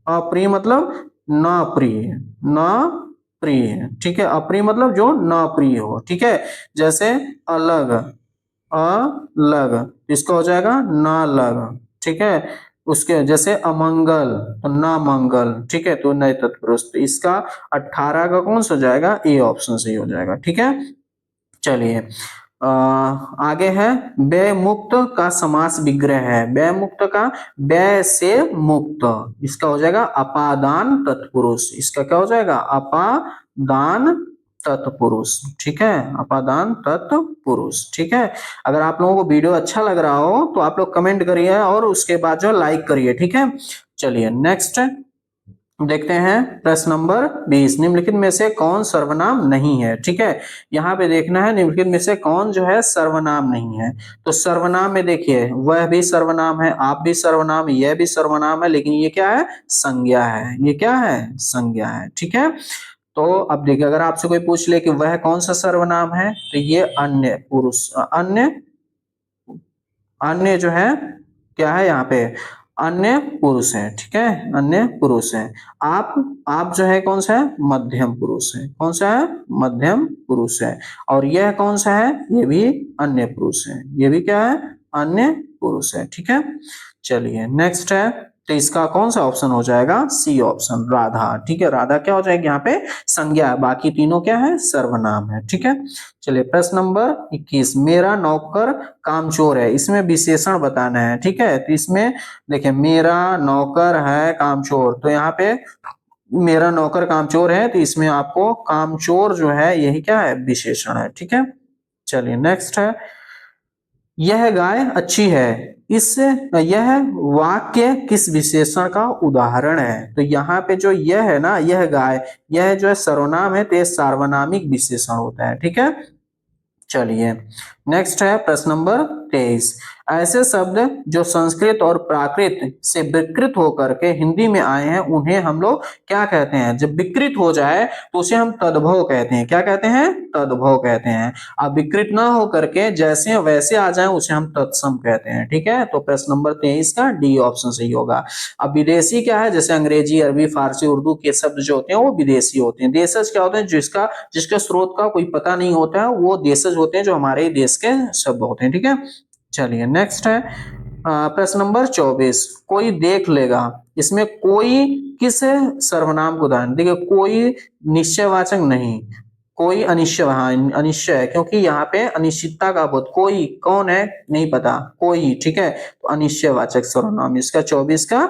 अप्रिय मतलब न प्रिय, न प्रिय, ठीक है। अप्रिय मतलब जो न प्रिय हो, ठीक है। जैसे अलग, अलग, इसका हो जाएगा न लग, ठीक है। उसके जैसे अमंगल तो न मंगल, ठीक है। तो नए तत्पुरुष, तो इसका 18 का कौन सा हो जाएगा, ए ऑप्शन सही हो जाएगा, ठीक है। चलिए आगे है व्यय मुक्त का समास विग्रह है। व्यय मुक्त का, व्यय से मुक्त, इसका हो जाएगा अपादान तत्पुरुष। इसका क्या हो जाएगा, अपादान तत्पुरुष, ठीक है। अपादान तत्पुरुष, ठीक है। अगर आप लोगों को वीडियो अच्छा लग रहा हो तो आप लोग कमेंट करिए और उसके बाद जो लाइक करिए, ठीक है। चलिए नेक्स्ट देखते हैं प्रश्न नंबर 20, निम्नलिखित में से कौन सर्वनाम नहीं है, ठीक है। यहाँ पे देखना है निम्नलिखित में से कौन जो है सर्वनाम नहीं है। तो सर्वनाम में देखिए, वह भी सर्वनाम है, आप भी सर्वनाम, यह भी सर्वनाम है, लेकिन ये क्या है, संज्ञा है। ये क्या है, संज्ञा है, ठीक है। तो अब देखिए, अगर आपसे कोई पूछ ले कि वह कौन सा सर्वनाम है, तो ये अन्य पुरुष, अन्य, अन्य जो है क्या है यहाँ पे, अन्य पुरुष है, ठीक है, अन्य पुरुष है। आप जो है कौन सा है, मध्यम पुरुष है। कौन सा है, मध्यम पुरुष है। और यह कौन सा है, ये भी अन्य पुरुष है। ये भी क्या है, अन्य पुरुष है, ठीक है। चलिए नेक्स्ट है, तो इसका कौन सा ऑप्शन हो जाएगा, सी ऑप्शन, राधा, ठीक है। राधा क्या हो जाएगी यहाँ पे, संज्ञा है, बाकी तीनों क्या है, सर्वनाम है, ठीक है। चलिए प्रश्न नंबर 21, मेरा नौकर कामचोर है, इसमें विशेषण बताना है, ठीक है। तो इसमें देखिए, मेरा नौकर है कामचोर, तो यहाँ पे मेरा नौकर कामचोर है, तो इसमें आपको कामचोर जो है यही क्या है, विशेषण है, ठीक है। चलिए नेक्स्ट है, यह गाय अच्छी है, इस यह वाक्य किस विशेषण का उदाहरण है। तो यहाँ पे जो यह है ना, यह गाय, यह जो है सर्वनाम है, तो यह सार्वनामिक विशेषण होता है, ठीक है। चलिए नेक्स्ट है प्रश्न नंबर 23, ऐसे शब्द जो संस्कृत और प्राकृत से विकृत होकर के हिंदी में आए हैं, उन्हें हम लोग क्या कहते हैं। जब विकृत हो जाए तो उसे हम तद्भव कहते हैं। क्या कहते हैं, तद्भव कहते हैं। अब विकृत ना होकर के जैसे वैसे आ जाए उसे हम तत्सम कहते हैं, ठीक है। तो प्रश्न नंबर 23 का डी ऑप्शन सही होगा। अब विदेशी क्या है, जैसे अंग्रेजी, अरबी, फारसी, उर्दू के शब्द जो होते हैं वो विदेशी होते हैं। देशज क्या होते हैं, जिसके स्रोत का कोई पता नहीं होता है, वो देशज होते हैं जो हमारे देश के शब्द होते हैं, ठीक है। चलिए नेक्स्ट है प्रश्न नंबर 24, कोई देख लेगा, इसमें कोई किस सर्वनाम को उदाहरण, देखिए कोई निश्चयवाचक नहीं, कोई अनिश्चय, हाँ अनिश्चय है, क्योंकि यहाँ पे अनिश्चितता का बोध, कोई कौन है नहीं पता, कोई, ठीक है। तो अनिश्चयवाचक सर्वनाम, इसका 24 का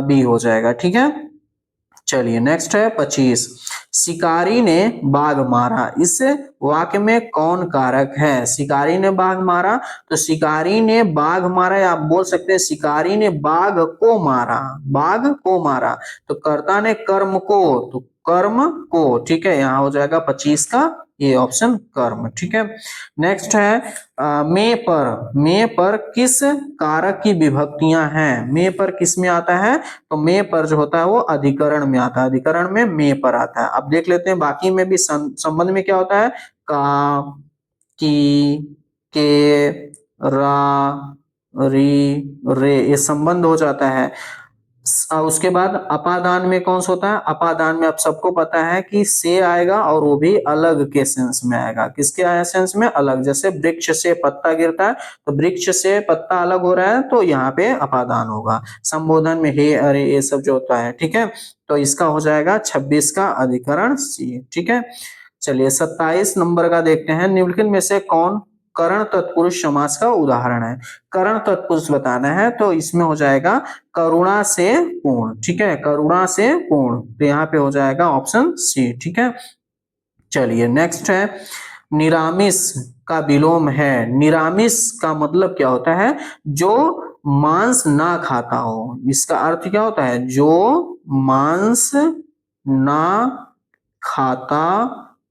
बी हो जाएगा, ठीक है। चलिए नेक्स्ट है 25, शिकारी ने बाघ मारा, इस वाक्य में कौन कारक है। शिकारी ने बाघ मारा, तो शिकारी ने बाघ मारा, या आप बोल सकते हैं शिकारी ने बाघ को मारा, बाघ को मारा। तो कर्ता ने कर्म को, तो कर्म को, ठीक है। यहाँ हो जाएगा 25 का ये ऑप्शन, कर्म, ठीक है। नेक्स्ट है में पर किस कारक की विभक्तियां हैं। में पर किस में आता है, तो में पर जो होता है वो अधिकरण में आता है, अधिकरण में पर आता है। अब देख लेते हैं बाकी में भी संबंध में क्या होता है, का, की, के, रा, री, रे, ये संबंध हो जाता है। उसके बाद अपादान में कौन सा होता है, अपादान में आप सबको पता है कि से आएगा, और वो भी अलग के सेंस में आएगा। किसके सेंस में, अलग। जैसे वृक्ष से पत्ता गिरता है, तो वृक्ष से पत्ता अलग हो रहा है, तो यहाँ पे अपादान होगा। संबोधन में हे, अरे, ये सब जो होता है, ठीक है। तो इसका हो जाएगा 26 का अधिकरण सी, ठीक है। चलिए 27 नंबर का देखते हैं, निम्नलिखित में से कौन करण तत्पुरुष समास का उदाहरण है। करण तत्पुरुष बताना है, तो इसमें हो जाएगा करुणा से पूर्ण, ठीक है, करुणा से पूर्ण, तो यहाँ पे हो जाएगा ऑप्शन सी, ठीक है। चलिए नेक्स्ट है, निरामिष का विलोम है। निरामिष का मतलब क्या होता है, जो मांस ना खाता हो। इसका अर्थ क्या होता है, जो मांस ना खाता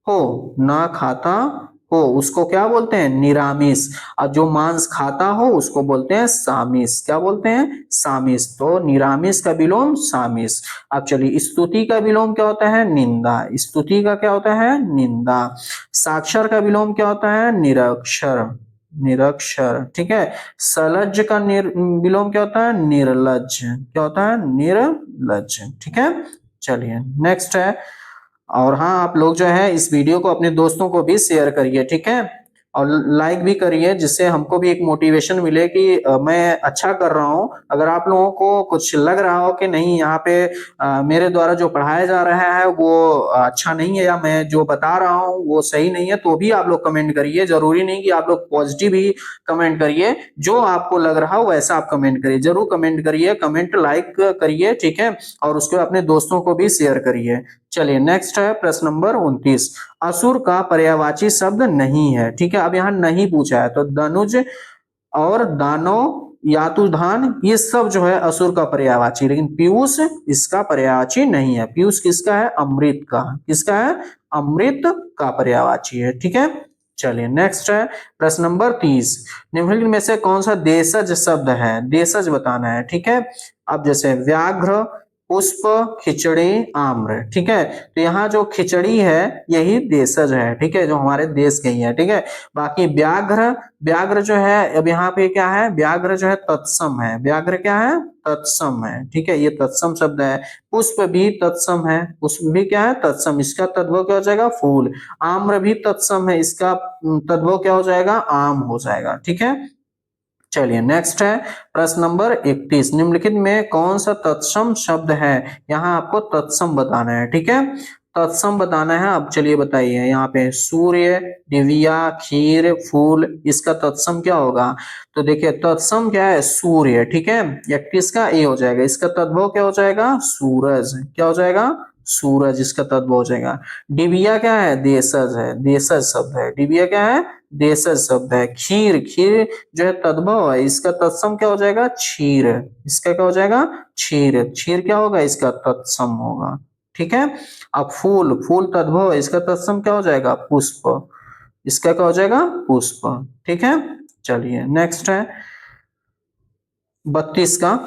हो, ना खाता हो उसको क्या बोलते हैं, निरामिष। और जो मांस खाता हो उसको बोलते हैं सामिस। क्या बोलते हैं, सामिस। तो निरामिष का विलोम सामिस। अब चलिए, स्तुति का विलोम क्या होता है, निंदा। स्तुति का क्या होता है, निंदा। साक्षर का विलोम क्या होता है, निरक्षर। निरक्षर, ठीक है। सलज्ज का विलोम क्या होता है, निर्लज्ज। क्या होता है, निर्लज्ज, ठीक है। चलिए नेक्स्ट है। और हाँ, आप लोग जो है इस वीडियो को अपने दोस्तों को भी शेयर करिए, ठीक है। और लाइक भी करिए, जिससे हमको भी एक मोटिवेशन मिले कि मैं अच्छा कर रहा हूँ। अगर आप लोगों को कुछ लग रहा हो कि नहीं, यहाँ पे मेरे द्वारा जो पढ़ाया जा रहा है वो अच्छा नहीं है, या मैं जो बता रहा हूँ वो सही नहीं है, तो भी आप लोग कमेंट करिए। जरूरी नहीं कि आप लोग पॉजिटिव ही कमेंट करिए, जो आपको लग रहा हो वैसा आप कमेंट करिए। जरूर कमेंट करिए, कमेंट लाइक करिए, ठीक है। और उसको अपने दोस्तों को भी शेयर करिए। चलिए नेक्स्ट है प्रश्न नंबर 29। असुर का पर्यायवाची शब्द नहीं है, ठीक है। अब यहाँ नहीं पूछा है, तो दनुज और दानव, यातुधान, ये सब जो है असुर का पर्यायवाची, लेकिन पीयूष इसका पर्यायवाची नहीं है। पीयूष किसका है, अमृत का। किसका है, अमृत का पर्यायवाची है, ठीक है। चलिए नेक्स्ट है प्रश्न नंबर 30। निम्नलिखित में से कौन सा देशज शब्द है, देशज बताना है, ठीक है। अब जैसे व्याघ्र, पुष्प, खिचड़ी, आम्र, ठीक है। तो यहाँ जो खिचड़ी है यही देशज है, ठीक है, जो हमारे देश की है, ठीक है। बाकी व्याघ्र, व्याघ्र जो है, अब यहाँ पे क्या है, व्याघ्र जो है तत्सम है। व्याघ्र क्या है, तत्सम है, ठीक है, ये तत्सम शब्द है। पुष्प भी तत्सम है, पुष्प भी क्या है, तत्सम। इसका तद्भव क्या हो जाएगा, फूल। आम्र भी तत्सम है, इसका तद्भव क्या हो जाएगा, आम हो जाएगा, ठीक है। चलिए नेक्स्ट है प्रश्न नंबर 31। निम्नलिखित में कौन सा तत्सम शब्द है, यहाँ आपको तत्सम बताना है, ठीक है। तत्सम बताना है। अब चलिए बताइए, यहाँ पे सूर्य, दिव्या, खीर, फूल, इसका तत्सम क्या होगा। तो देखिए तत्सम क्या है, सूर्य, ठीक है। 31 का ए हो जाएगा। इसका तद्भव क्या हो जाएगा, सूरज। क्या हो जाएगा, सूरज, इसका तद्भव हो जाएगा। डिबिया क्या है, देशज है, देशज शब्द है। डिबिया क्या है, देशज शब्द है। खीर, खीर जो है तद्भव है, इसका तत्सम क्या हो जाएगा, क्षीर। इसका क्या हो जाएगा, क्षीर। क्षीर क्या होगा, इसका तत्सम होगा, ठीक है। अब फूल, फूल तद्भव है, इसका तत्सम क्या हो जाएगा, पुष्प। इसका क्या हो जाएगा, पुष्प, ठीक है। चलिए नेक्स्ट है 32 का,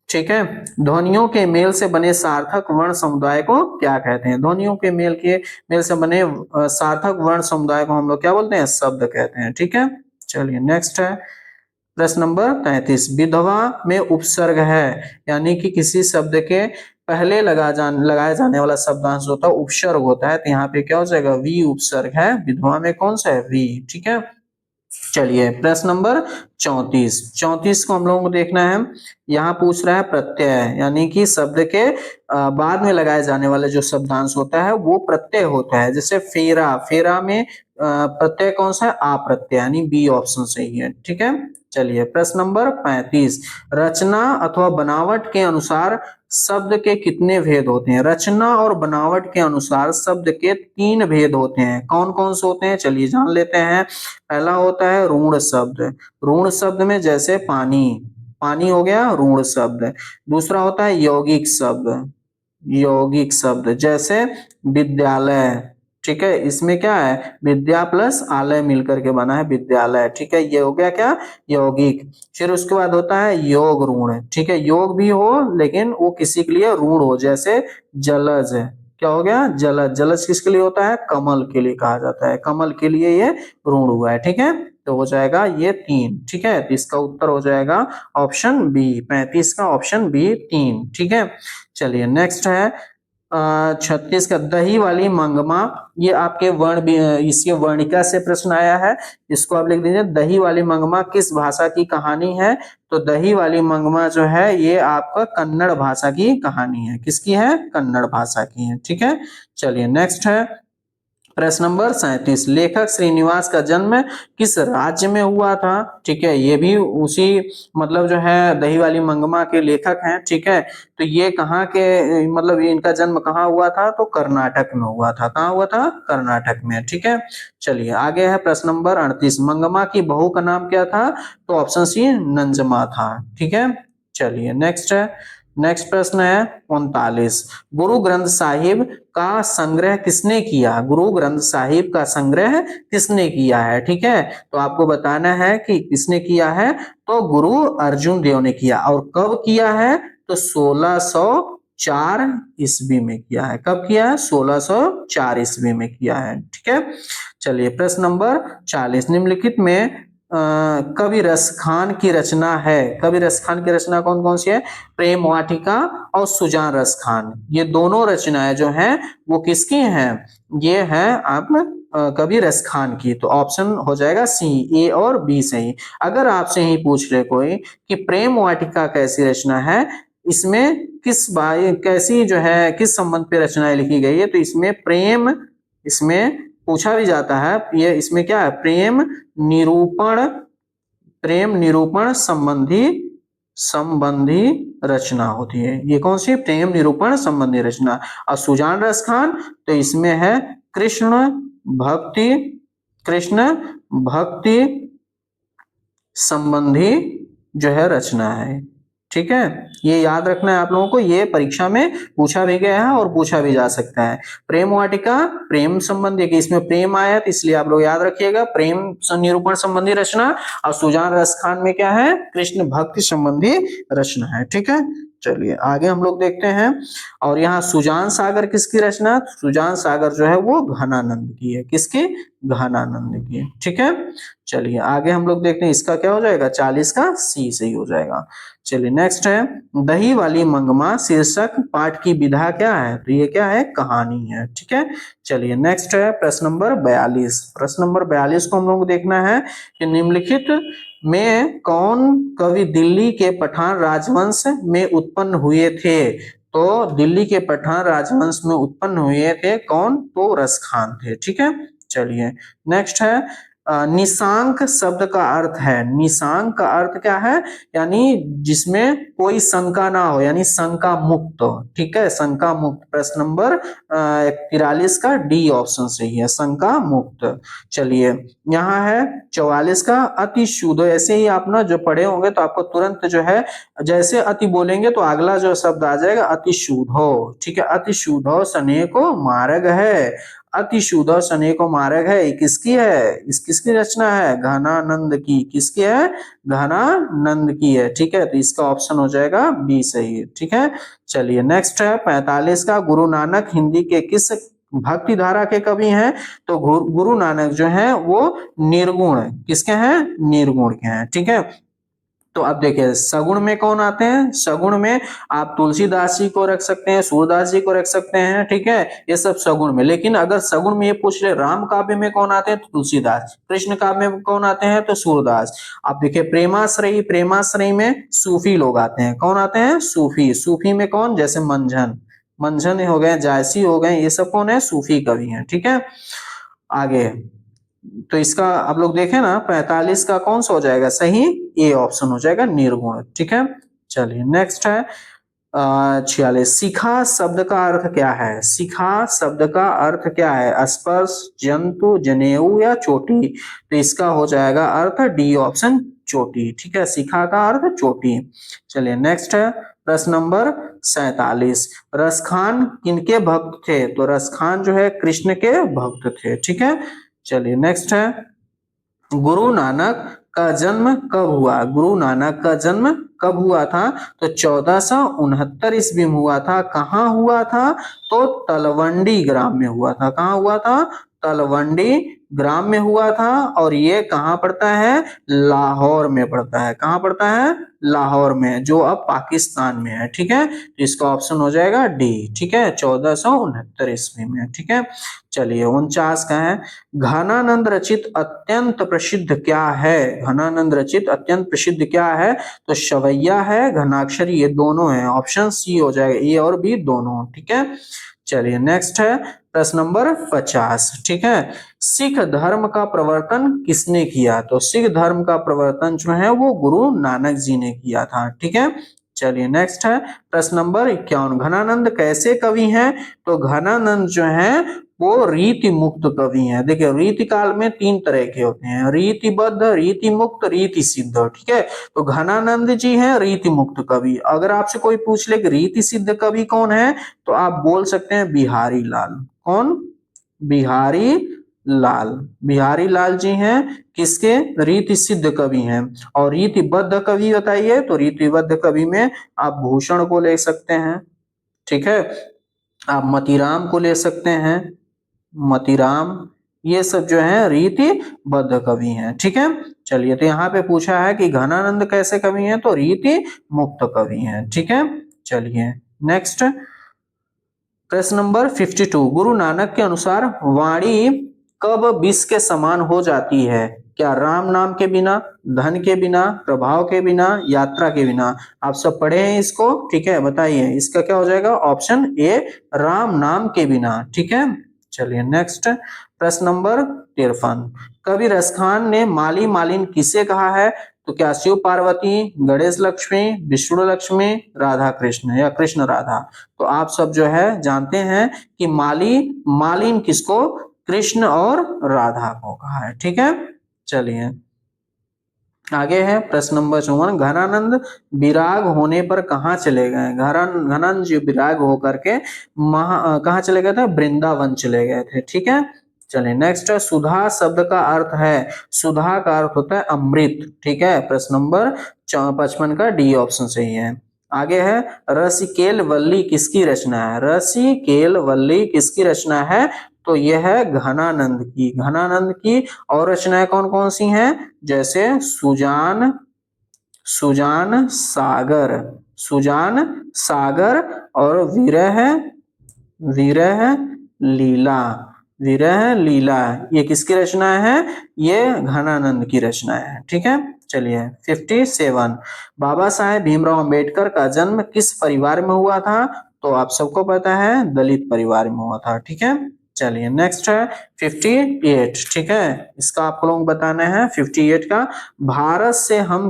ठीक है। ध्वनियों के मेल से बने सार्थक वर्ण समुदाय को क्या कहते हैं। ध्वनियों के मेल से बने सार्थक वर्ण समुदाय को हम लोग क्या बोलते हैं, शब्द कहते हैं, ठीक है। चलिए नेक्स्ट है प्रश्न नंबर 33। विधवा में उपसर्ग है, यानी कि किसी शब्द के पहले लगाया जाने वाला शब्दांश होता है उपसर्ग होता है, तो यहाँ पे क्या हो जाएगा, वी उपसर्ग है। विधवा में कौन सा है, वी, ठीक है। चलिए प्रश्न नंबर 34। 34 को हम लोगों को देखना है। यहाँ पूछ रहा है प्रत्यय, यानी कि शब्द के बाद में लगाए जाने वाले जो शब्दांश होता है वो प्रत्यय होता है। जैसे फेरा, फेरा में प्रत्यय कौन सा है, आ प्रत्यय, यानी बी ऑप्शन सही है, ठीक है। चलिए प्रश्न नंबर 35। रचना अथवा बनावट के अनुसार शब्द के कितने भेद होते हैं। रचना और बनावट के अनुसार शब्द के 3 भेद होते हैं। कौन कौन से होते हैं, चलिए जान लेते हैं। पहला होता है ऋण शब्द। ऋण शब्द में जैसे पानी, पानी हो गया ऋण शब्द। दूसरा होता है यौगिक शब्द, यौगिक शब्द जैसे विद्यालय, ठीक है। इसमें क्या है, विद्या प्लस आलय मिलकर के बना है विद्यालय, ठीक है। ये हो गया क्या, यौगिक। फिर उसके बाद होता है योग ऋण, ठीक है। योग भी हो लेकिन वो किसी के लिए ऋण हो, जैसे जलज। क्या हो गया, जलज। जलज किसके लिए होता है, कमल के लिए कहा जाता है, कमल के लिए ये ऋण हुआ है, ठीक है। तो हो जाएगा ये 3, ठीक है। तो इसका उत्तर हो जाएगा ऑप्शन बी, 35 का ऑप्शन बी 3, ठीक है। चलिए नेक्स्ट है 36 का दही वाली मंगमा। ये आपके इसके वर्णिका से प्रश्न आया है। इसको आप लिख दीजिए, दही वाली मंगमा किस भाषा की कहानी है। तो दही वाली मंगमा जो है ये आपका कन्नड़ भाषा की कहानी है। किसकी है, कन्नड़ भाषा की है, ठीक है। चलिए नेक्स्ट है प्रश्न नंबर 37। लेखक श्रीनिवास का जन्म किस राज्य में हुआ था, ठीक है। ये भी उसी मतलब जो है दही वाली मंगमा के लेखक हैं, ठीक है। तो ये कहाँ के, मतलब इनका जन्म कहाँ हुआ था, तो कर्नाटक में हुआ था। कहाँ हुआ था, कर्नाटक में, ठीक है। चलिए आगे है प्रश्न नंबर 38। मंगमा की बहू का नाम क्या था, तो ऑप्शन सी नंजमा था, ठीक है। चलिए नेक्स्ट है नेक्स्ट प्रश्न है 39। गुरु ग्रंथ साहिब का संग्रह किसने किया? गुरु ग्रंथ साहिब का संग्रह किसने किया है? ठीक है, तो आपको बताना है कि किसने किया है। तो गुरु अर्जुन देव ने किया। और कब किया है? तो 1604 ईस्वी में किया है। कब किया है? 1604 ईस्वी में किया है। ठीक है, चलिए प्रश्न नंबर 40। निम्नलिखित में कवि रस खान की रचना है। कवि रस खान की रचना कौन कौन सी है? प्रेम वाटिका और सुजान रस खान, ये दोनों रचनाएं जो हैं वो किसकी हैं? ये हैं आप कवि रस खान की। तो ऑप्शन हो जाएगा सी, ए और बी सही। अगर आपसे ही पूछ ले कोई कि प्रेम वाटिका कैसी रचना है, इसमें किस कैसी जो है किस संबंध पे रचनाएं लिखी गई है, तो इसमें प्रेम, इसमें पूछा भी जाता है, ये इसमें क्या है? निरूपण प्रेम निरूपण संबंधी संबंधी रचना होती है। ये कौन सी? प्रेम निरूपण संबंधी रचना। और सुजान रस खान, तो इसमें है भक्ति कृष्ण भक्ति संबंधी जो है रचना है। ठीक है, ये याद रखना है आप लोगों को, ये परीक्षा में पूछा भी गया है और पूछा भी जा सकता है। प्रेम वाटिका प्रेम संबंधी, कि इसमें प्रेम आया तो इसलिए आप लोग याद रखिएगा प्रेम निरूपण संबंधी रचना। और सुजान रस खान में क्या है? कृष्ण भक्ति संबंधी रचना है। ठीक है, चलिए आगे हम लोग देखते हैं। और यहाँ सुजान सागर किसकी रचना? सुजान सागर जो है वो घनानंद की है। किसकी? घनानंद की। ठीक है, चलिए आगे हम लोग देखते हैं। इसका क्या हो जाएगा? 40 का सी सही हो जाएगा। चलिए नेक्स्ट है दही वाली मंगमा शीर्षक पाठ की विधा क्या है? तो ये क्या है? कहानी है। ठीक है, चलिए नेक्स्ट है प्रश्न नंबर 42। प्रश्न नंबर 42 को हम लोग देखना है कि निम्नलिखित में कौन कवि दिल्ली के पठान राजवंश में उत्पन्न हुए थे? तो दिल्ली के पठान राजवंश में उत्पन्न हुए थे कौन? तो रस खान थे। ठीक है, चलिए नेक्स्ट है निशांक शब्द का अर्थ है। निशांक का अर्थ क्या है? यानी जिसमें कोई शंका ना हो, यानी शंका मुक्त। ठीक है, शंका मुक्त। प्रश्न नंबर 43 का डी ऑप्शन सही है, शंका मुक्त। चलिए यहाँ है 44 का अति शुद्ध। ऐसे ही आप ना जो पढ़े होंगे तो आपको तुरंत जो है जैसे अति बोलेंगे तो अगला जो शब्द आ जाएगा अति शुद्ध हो। ठीक है, अति शुद्ध हो सने को मार्ग है। अति शुद्ध सने को मार्ग है, किसकी है? इस किसकी रचना है? घनानंद की। किसकी है? घनानंद की है। ठीक है, तो इसका ऑप्शन हो जाएगा बी सही। ठीक है, चलिए नेक्स्ट है 45 का गुरु नानक हिंदी के किस भक्ति धारा के कवि हैं? तो गुरु नानक जो है वो निर्गुण किसके हैं? निर्गुण के हैं। ठीक है, तो अब देखिए सगुण में कौन आते हैं? सगुण में आप तुलसीदास जी को रख सकते हैं, सूरदास जी को रख सकते हैं। ठीक है, ये सब सगुण में। लेकिन अगर सगुण में ये पूछ ले राम काव्य में कौन आते हैं? तो तुलसीदास। कृष्ण काव्य में कौन आते हैं? तो सूरदास। आप देखिए प्रेमाश्रयी, प्रेमाश्रयी में सूफी लोग आते हैं। कौन आते हैं? सूफी। सूफी में कौन? जैसे मंझन, मंझन हो गए, जायसी हो गए, ये सब कौन है? सूफी कवि हैं। ठीक है, आगे तो इसका आप लोग देखें ना 45 का कौन सा हो जाएगा सही? ए ऑप्शन हो जाएगा निर्गुण। ठीक है, चलिए नेक्स्ट है 46। शिखा शब्द का अर्थ क्या है? शिखा शब्द का अर्थ क्या है? स्पर्श, जंतु, जनेऊ या चोटी? तो इसका हो जाएगा अर्थ डी ऑप्शन चोटी। ठीक है, शिखा का अर्थ चोटी। चलिए नेक्स्ट है प्रश्न नंबर 47। रसखान किनके भक्त थे? तो रसखान जो है कृष्ण के भक्त थे। ठीक है, चलिए नेक्स्ट है गुरु नानक का जन्म कब हुआ? गुरु नानक का जन्म कब हुआ था? तो 1469 ईस्वी में हुआ था। कहाँ हुआ था? तो तलवंडी ग्राम में हुआ था। कहाँ हुआ था? तलवंडी ग्राम में हुआ था। और ये कहाँ पड़ता है? लाहौर में पड़ता है। कहाँ पड़ता है? लाहौर में, जो अब पाकिस्तान में है। ठीक है, तो इसका ऑप्शन हो जाएगा डी। ठीक है, 1469 ईस्वी में। ठीक है, चलिए 49 का है घनानंद रचित अत्यंत प्रसिद्ध क्या है? घनानंद रचित अत्यंत प्रसिद्ध क्या है? तो शवैया है, घनाक्षरी, ये दोनों है। ऑप्शन सी हो जाएगा, ए और बी दोनों। ठीक है, चलिए नेक्स्ट है प्रश्न नंबर 50। ठीक है, सिख धर्म का प्रवर्तन किसने किया? तो सिख धर्म का प्रवर्तन जो है वो गुरु नानक जी ने किया था। ठीक है, चलिए नेक्स्ट है प्रश्न नंबर 51। घनानंद कैसे कवि हैं? तो घनानंद जो है वो रीति मुक्त कवि हैं। देखिए रीति काल में तीन तरह के होते हैं, रीतिबद्ध, रीति मुक्त, रीति सिद्ध। ठीक है, तो घनानंद जी हैं रीति मुक्त कवि। अगर आपसे कोई पूछ ले कि रीति सिद्ध कवि कौन है, तो आप बोल सकते हैं बिहारी लाल। कौन? बिहारी लाल। बिहारी लाल जी हैं किसके? रीति सिद्ध कवि हैं। और रीतिबद्ध कवि बताइए, तो रीतिबद्ध कवि में आप भूषण को ले सकते हैं। ठीक है, आप मतीराम को ले सकते हैं, मतीराम। ये सब जो है रीतिबद्ध कवि हैं। ठीक है, चलिए, तो यहाँ पे पूछा है कि घनानंद कैसे कवि हैं, तो रीति मुक्त कवि हैं। ठीक है, चलिए नेक्स्ट प्रश्न नंबर 52। गुरु नानक के अनुसार वाणी कब विष के समान हो जाती है? क्या राम नाम के बिना, धन के बिना, प्रभाव के बिना, यात्रा के बिना? आप सब पढ़े हैं इसको। ठीक है, बताइए इसका क्या हो जाएगा? ऑप्शन ए, राम नाम के बिना। ठीक है, चलिए नेक्स्ट प्रश्न नंबर 53। कवि रसखान ने माली मालिन किसे कहा है? तो क्या शिव पार्वती, गणेश लक्ष्मी, विष्णु लक्ष्मी, राधा कृष्ण या कृष्ण राधा? तो आप सब जो है जानते हैं कि माली मालिन किसको? कृष्ण और राधा को कहा है। ठीक है, चलिए आगे है प्रश्न नंबर 54। घनानंद विराग होने पर कहाँ चले गए? घनानंद जी विराग होकर के कहाँ चले गए थे? वृंदावन चले गए थे। ठीक है, चलिए नेक्स्ट है, सुधा शब्द का अर्थ है? सुधा का अर्थ होता है अमृत। ठीक है, प्रश्न नंबर 55 का डी ऑप्शन सही है। आगे है, रसिकेल वल्ली किसकी रचना है? रसिकेल वल्ली किसकी रचना है? तो यह है घनानंद की। घनानंद की और रचनाएं कौन कौन सी हैं? जैसे सुजान, सुजान सागर, सुजान सागर, और विरह, विरह लीला, विरह लीला। ये किसकी रचना है? ये घनानंद की रचना है। ठीक है, चलिए 57। बाबा साहेब भीमराव अंबेडकर का जन्म किस परिवार में हुआ था? तो आप सबको पता है दलित परिवार में हुआ था। ठीक है, चलिए नेक्स्ट है 58। ठीक है, इसका आप लोग बताना है 58 का। भारत से हम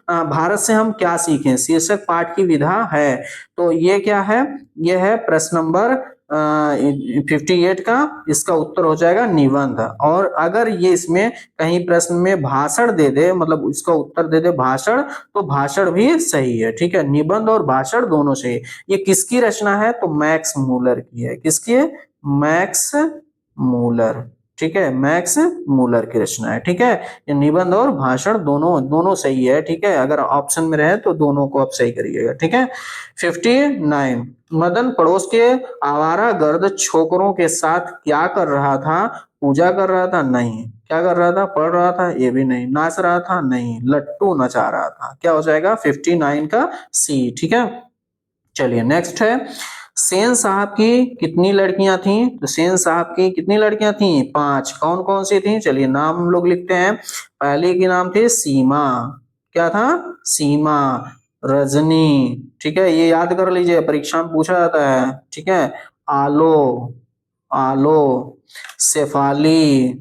भारत से हम क्या सीखें शीर्षक पाठ की विधा है? तो ये क्या है? ये है प्रश्न नंबर 58 का। इसका उत्तर हो जाएगा निबंध। और अगर ये इसमें कहीं प्रश्न में भाषण दे दे, मतलब इसका उत्तर दे दे भाषण, तो भाषण भी सही है। ठीक है, निबंध और भाषण दोनों सही है। ये किसकी रचना है? तो मैक्स मूलर की है। किसकी है? Max Muller. ठीक है, मैक्स मूलर की रचना है। ठीक है, ये निबंध और भाषण दोनों सही है। ठीक है, अगर ऑप्शन में रहे तो दोनों को आप सही करिएगा। ठीक है, 59। मदन पड़ोस के आवारा गर्द छोकरों के साथ क्या कर रहा था? पूजा कर रहा था? नहीं। क्या कर रहा था? पढ़ रहा था? ये भी नहीं। नाच रहा था? नहीं। लट्टू नचा रहा था। क्या हो जाएगा? 59 का सी। ठीक है, चलिए नेक्स्ट है, सेन साहब की कितनी लड़कियां थी? तो सेन साहब की कितनी लड़कियां थी? 5। कौन कौन सी थी? चलिए नाम हम लोग लिखते हैं। पहले की नाम थी सीमा। क्या था? सीमा, रजनी। ठीक है, ये याद कर लीजिए, परीक्षा में पूछा जाता है। ठीक है, आलो, आलो, शेफाली।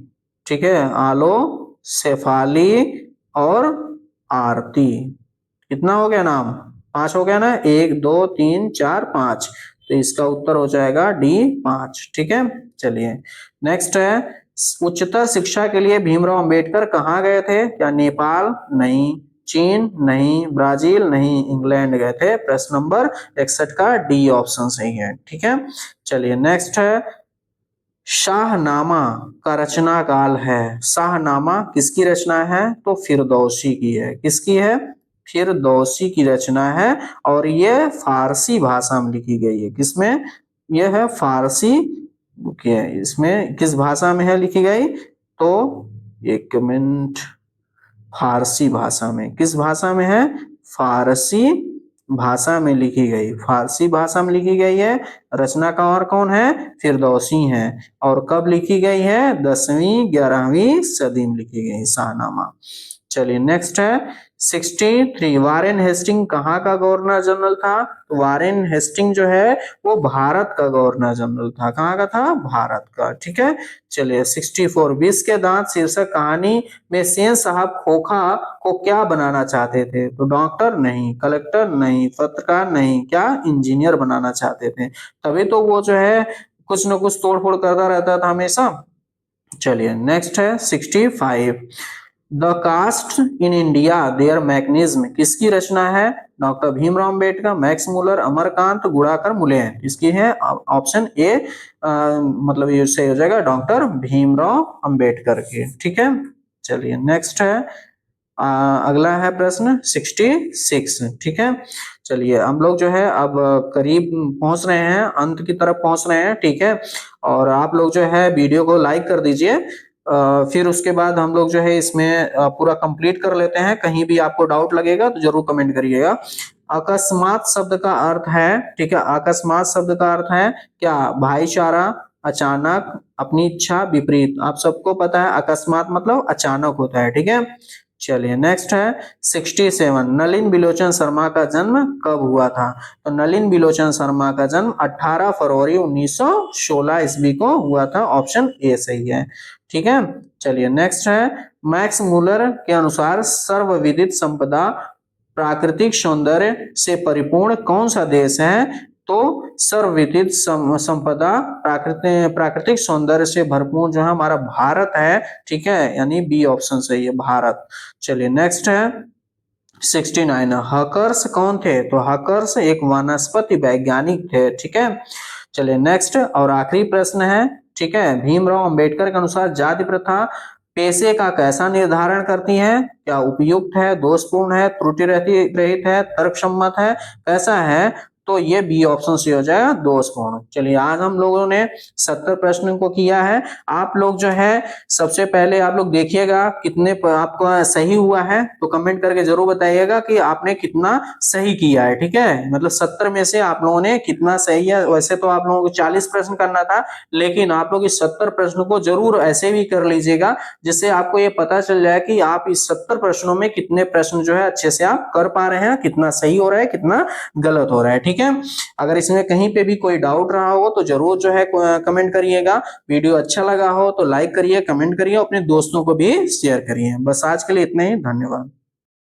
ठीक है, आलो, शेफाली और आरती। कितना हो गया नाम? 5 हो गया ना? 1 2 3 4 5। तो इसका उत्तर हो जाएगा डी 5। ठीक है, चलिए नेक्स्ट है, उच्चतर शिक्षा के लिए भीमराव अंबेडकर कहाँ गए थे? क्या नेपाल? नहीं। चीन? नहीं। ब्राजील? नहीं। इंग्लैंड गए थे। प्रश्न नंबर 61 का डी ऑप्शन सही है। ठीक है, चलिए नेक्स्ट है, शाहनामा का रचना काल है? शाहनामा किसकी रचना है? तो फिरदौसी की है। किसकी है? फिरदौसी की रचना है। और ये फारसी भाषा में लिखी गई है। किसमें? यह है फारसी के। इसमें किस भाषा में है लिखी गई? तो एक मिनट, फारसी भाषा में। किस भाषा में है? फारसी भाषा में लिखी गई। फारसी भाषा में लिखी गई है। रचनाकार कौन है? फिरदौसी हैं। और कब लिखी गई है? 10वीं 11वीं सदी में लिखी गई शाहनामा। चलिए नेक्स्ट है 63। वारेन हेस्टिंग कहाँ का गवर्नर जनरल था? तो वारेन हेस्टिंग जो है वो भारत का गवर्नर जनरल था। कहाँ का था? भारत का। ठीक है, चलिए 64। विष के दांत शीर्षक कहानी में सेन साहब खोखा को क्या बनाना चाहते थे? तो डॉक्टर? नहीं। कलेक्टर? नहीं। पत्रकार? नहीं। क्या? इंजीनियर बनाना चाहते थे। तभी तो वो जो है कुछ न कुछ तोड़ फोड़ करता रहता था हमेशा। चलिए नेक्स्ट है 65। The caste in India their mechanism, किसकी रचना है? Doctor Bhimrao Ambedkar, Max Muller, Amarkant, Gunakar, Mullen. इसकी है ऑप्शन ए, मतलब ये सही हो जाएगा डॉक्टर भीमराव अंबेडकर की। ठीक है, चलिए नेक्स्ट है अगला है प्रश्न 66। ठीक है, चलिए हम लोग जो है अब करीब पहुंच रहे हैं, अंत की तरफ पहुंच रहे हैं। ठीक है, और आप लोग जो है वीडियो को लाइक कर दीजिए, फिर उसके बाद हम लोग जो है इसमें पूरा कंप्लीट कर लेते हैं। कहीं भी आपको डाउट लगेगा तो जरूर कमेंट करिएगा। अकस्मात शब्द का अर्थ है, ठीक है, अकस्मात शब्द का अर्थ है क्या? भाईचारा, अचानक, अपनी इच्छा, विपरीत। आप सबको पता है अकस्मात मतलब अचानक होता है। ठीक है, चलिए नेक्स्ट है 67। नलिन बिलोचन शर्मा का जन्म कब हुआ था? तो नलिन बिलोचन शर्मा का जन्म 18 फरवरी 1916 ईस्वी को हुआ था। ऑप्शन ए सही है। ठीक है, चलिए नेक्स्ट है मैक्स मुलर के अनुसार सर्वविदित संपदा प्राकृतिक सौंदर्य से परिपूर्ण कौन सा देश है? तो सर्वविदित संपदा प्राकृतिक सौंदर्य से भरपूर जो है हमारा भारत है। ठीक है, यानी बी ऑप्शन सही है, भारत। चलिए नेक्स्ट है 69। हकर्स कौन थे? तो हकर्स एक वनस्पति वैज्ञानिक थे। ठीक है, चलिए नेक्स्ट और आखिरी प्रश्न है। ठीक है, भीमराव अंबेडकर के अनुसार जाति प्रथा पेशे का कैसा निर्धारण करती है? क्या उपयुक्त है, दोषपूर्ण है, त्रुटि रहित है, तर्कसम्मत है, कैसा है? तो ये बी ऑप्शन से हो जाएगा दोषपूर्ण। चलिए आज हम लोगों ने 70 प्रश्न को किया है। आप लोग जो है सबसे पहले आप लोग देखिएगा कितने आपको सही हुआ है, तो कमेंट करके जरूर बताइएगा कि आपने कितना सही किया है। ठीक है, मतलब 70 में से आप लोगों ने कितना सही है। वैसे तो आप लोगों को 40 प्रश्न करना था, लेकिन आप लोग इस 70 प्रश्न को जरूर ऐसे भी कर लीजिएगा, जिससे आपको ये पता चल जाए कि आप इस 70 प्रश्नों में कितने प्रश्न जो है अच्छे से आप कर पा रहे हैं, कितना सही हो रहा है, कितना गलत हो रहा है। ठीक है, अगर इसमें कहीं पे भी कोई डाउट रहा हो तो जरूर जो है कमेंट करिएगा। वीडियो अच्छा लगा हो तो लाइक करिए, कमेंट करिए, अपने दोस्तों को भी शेयर करिए। बस आज के लिए इतना ही, धन्यवाद।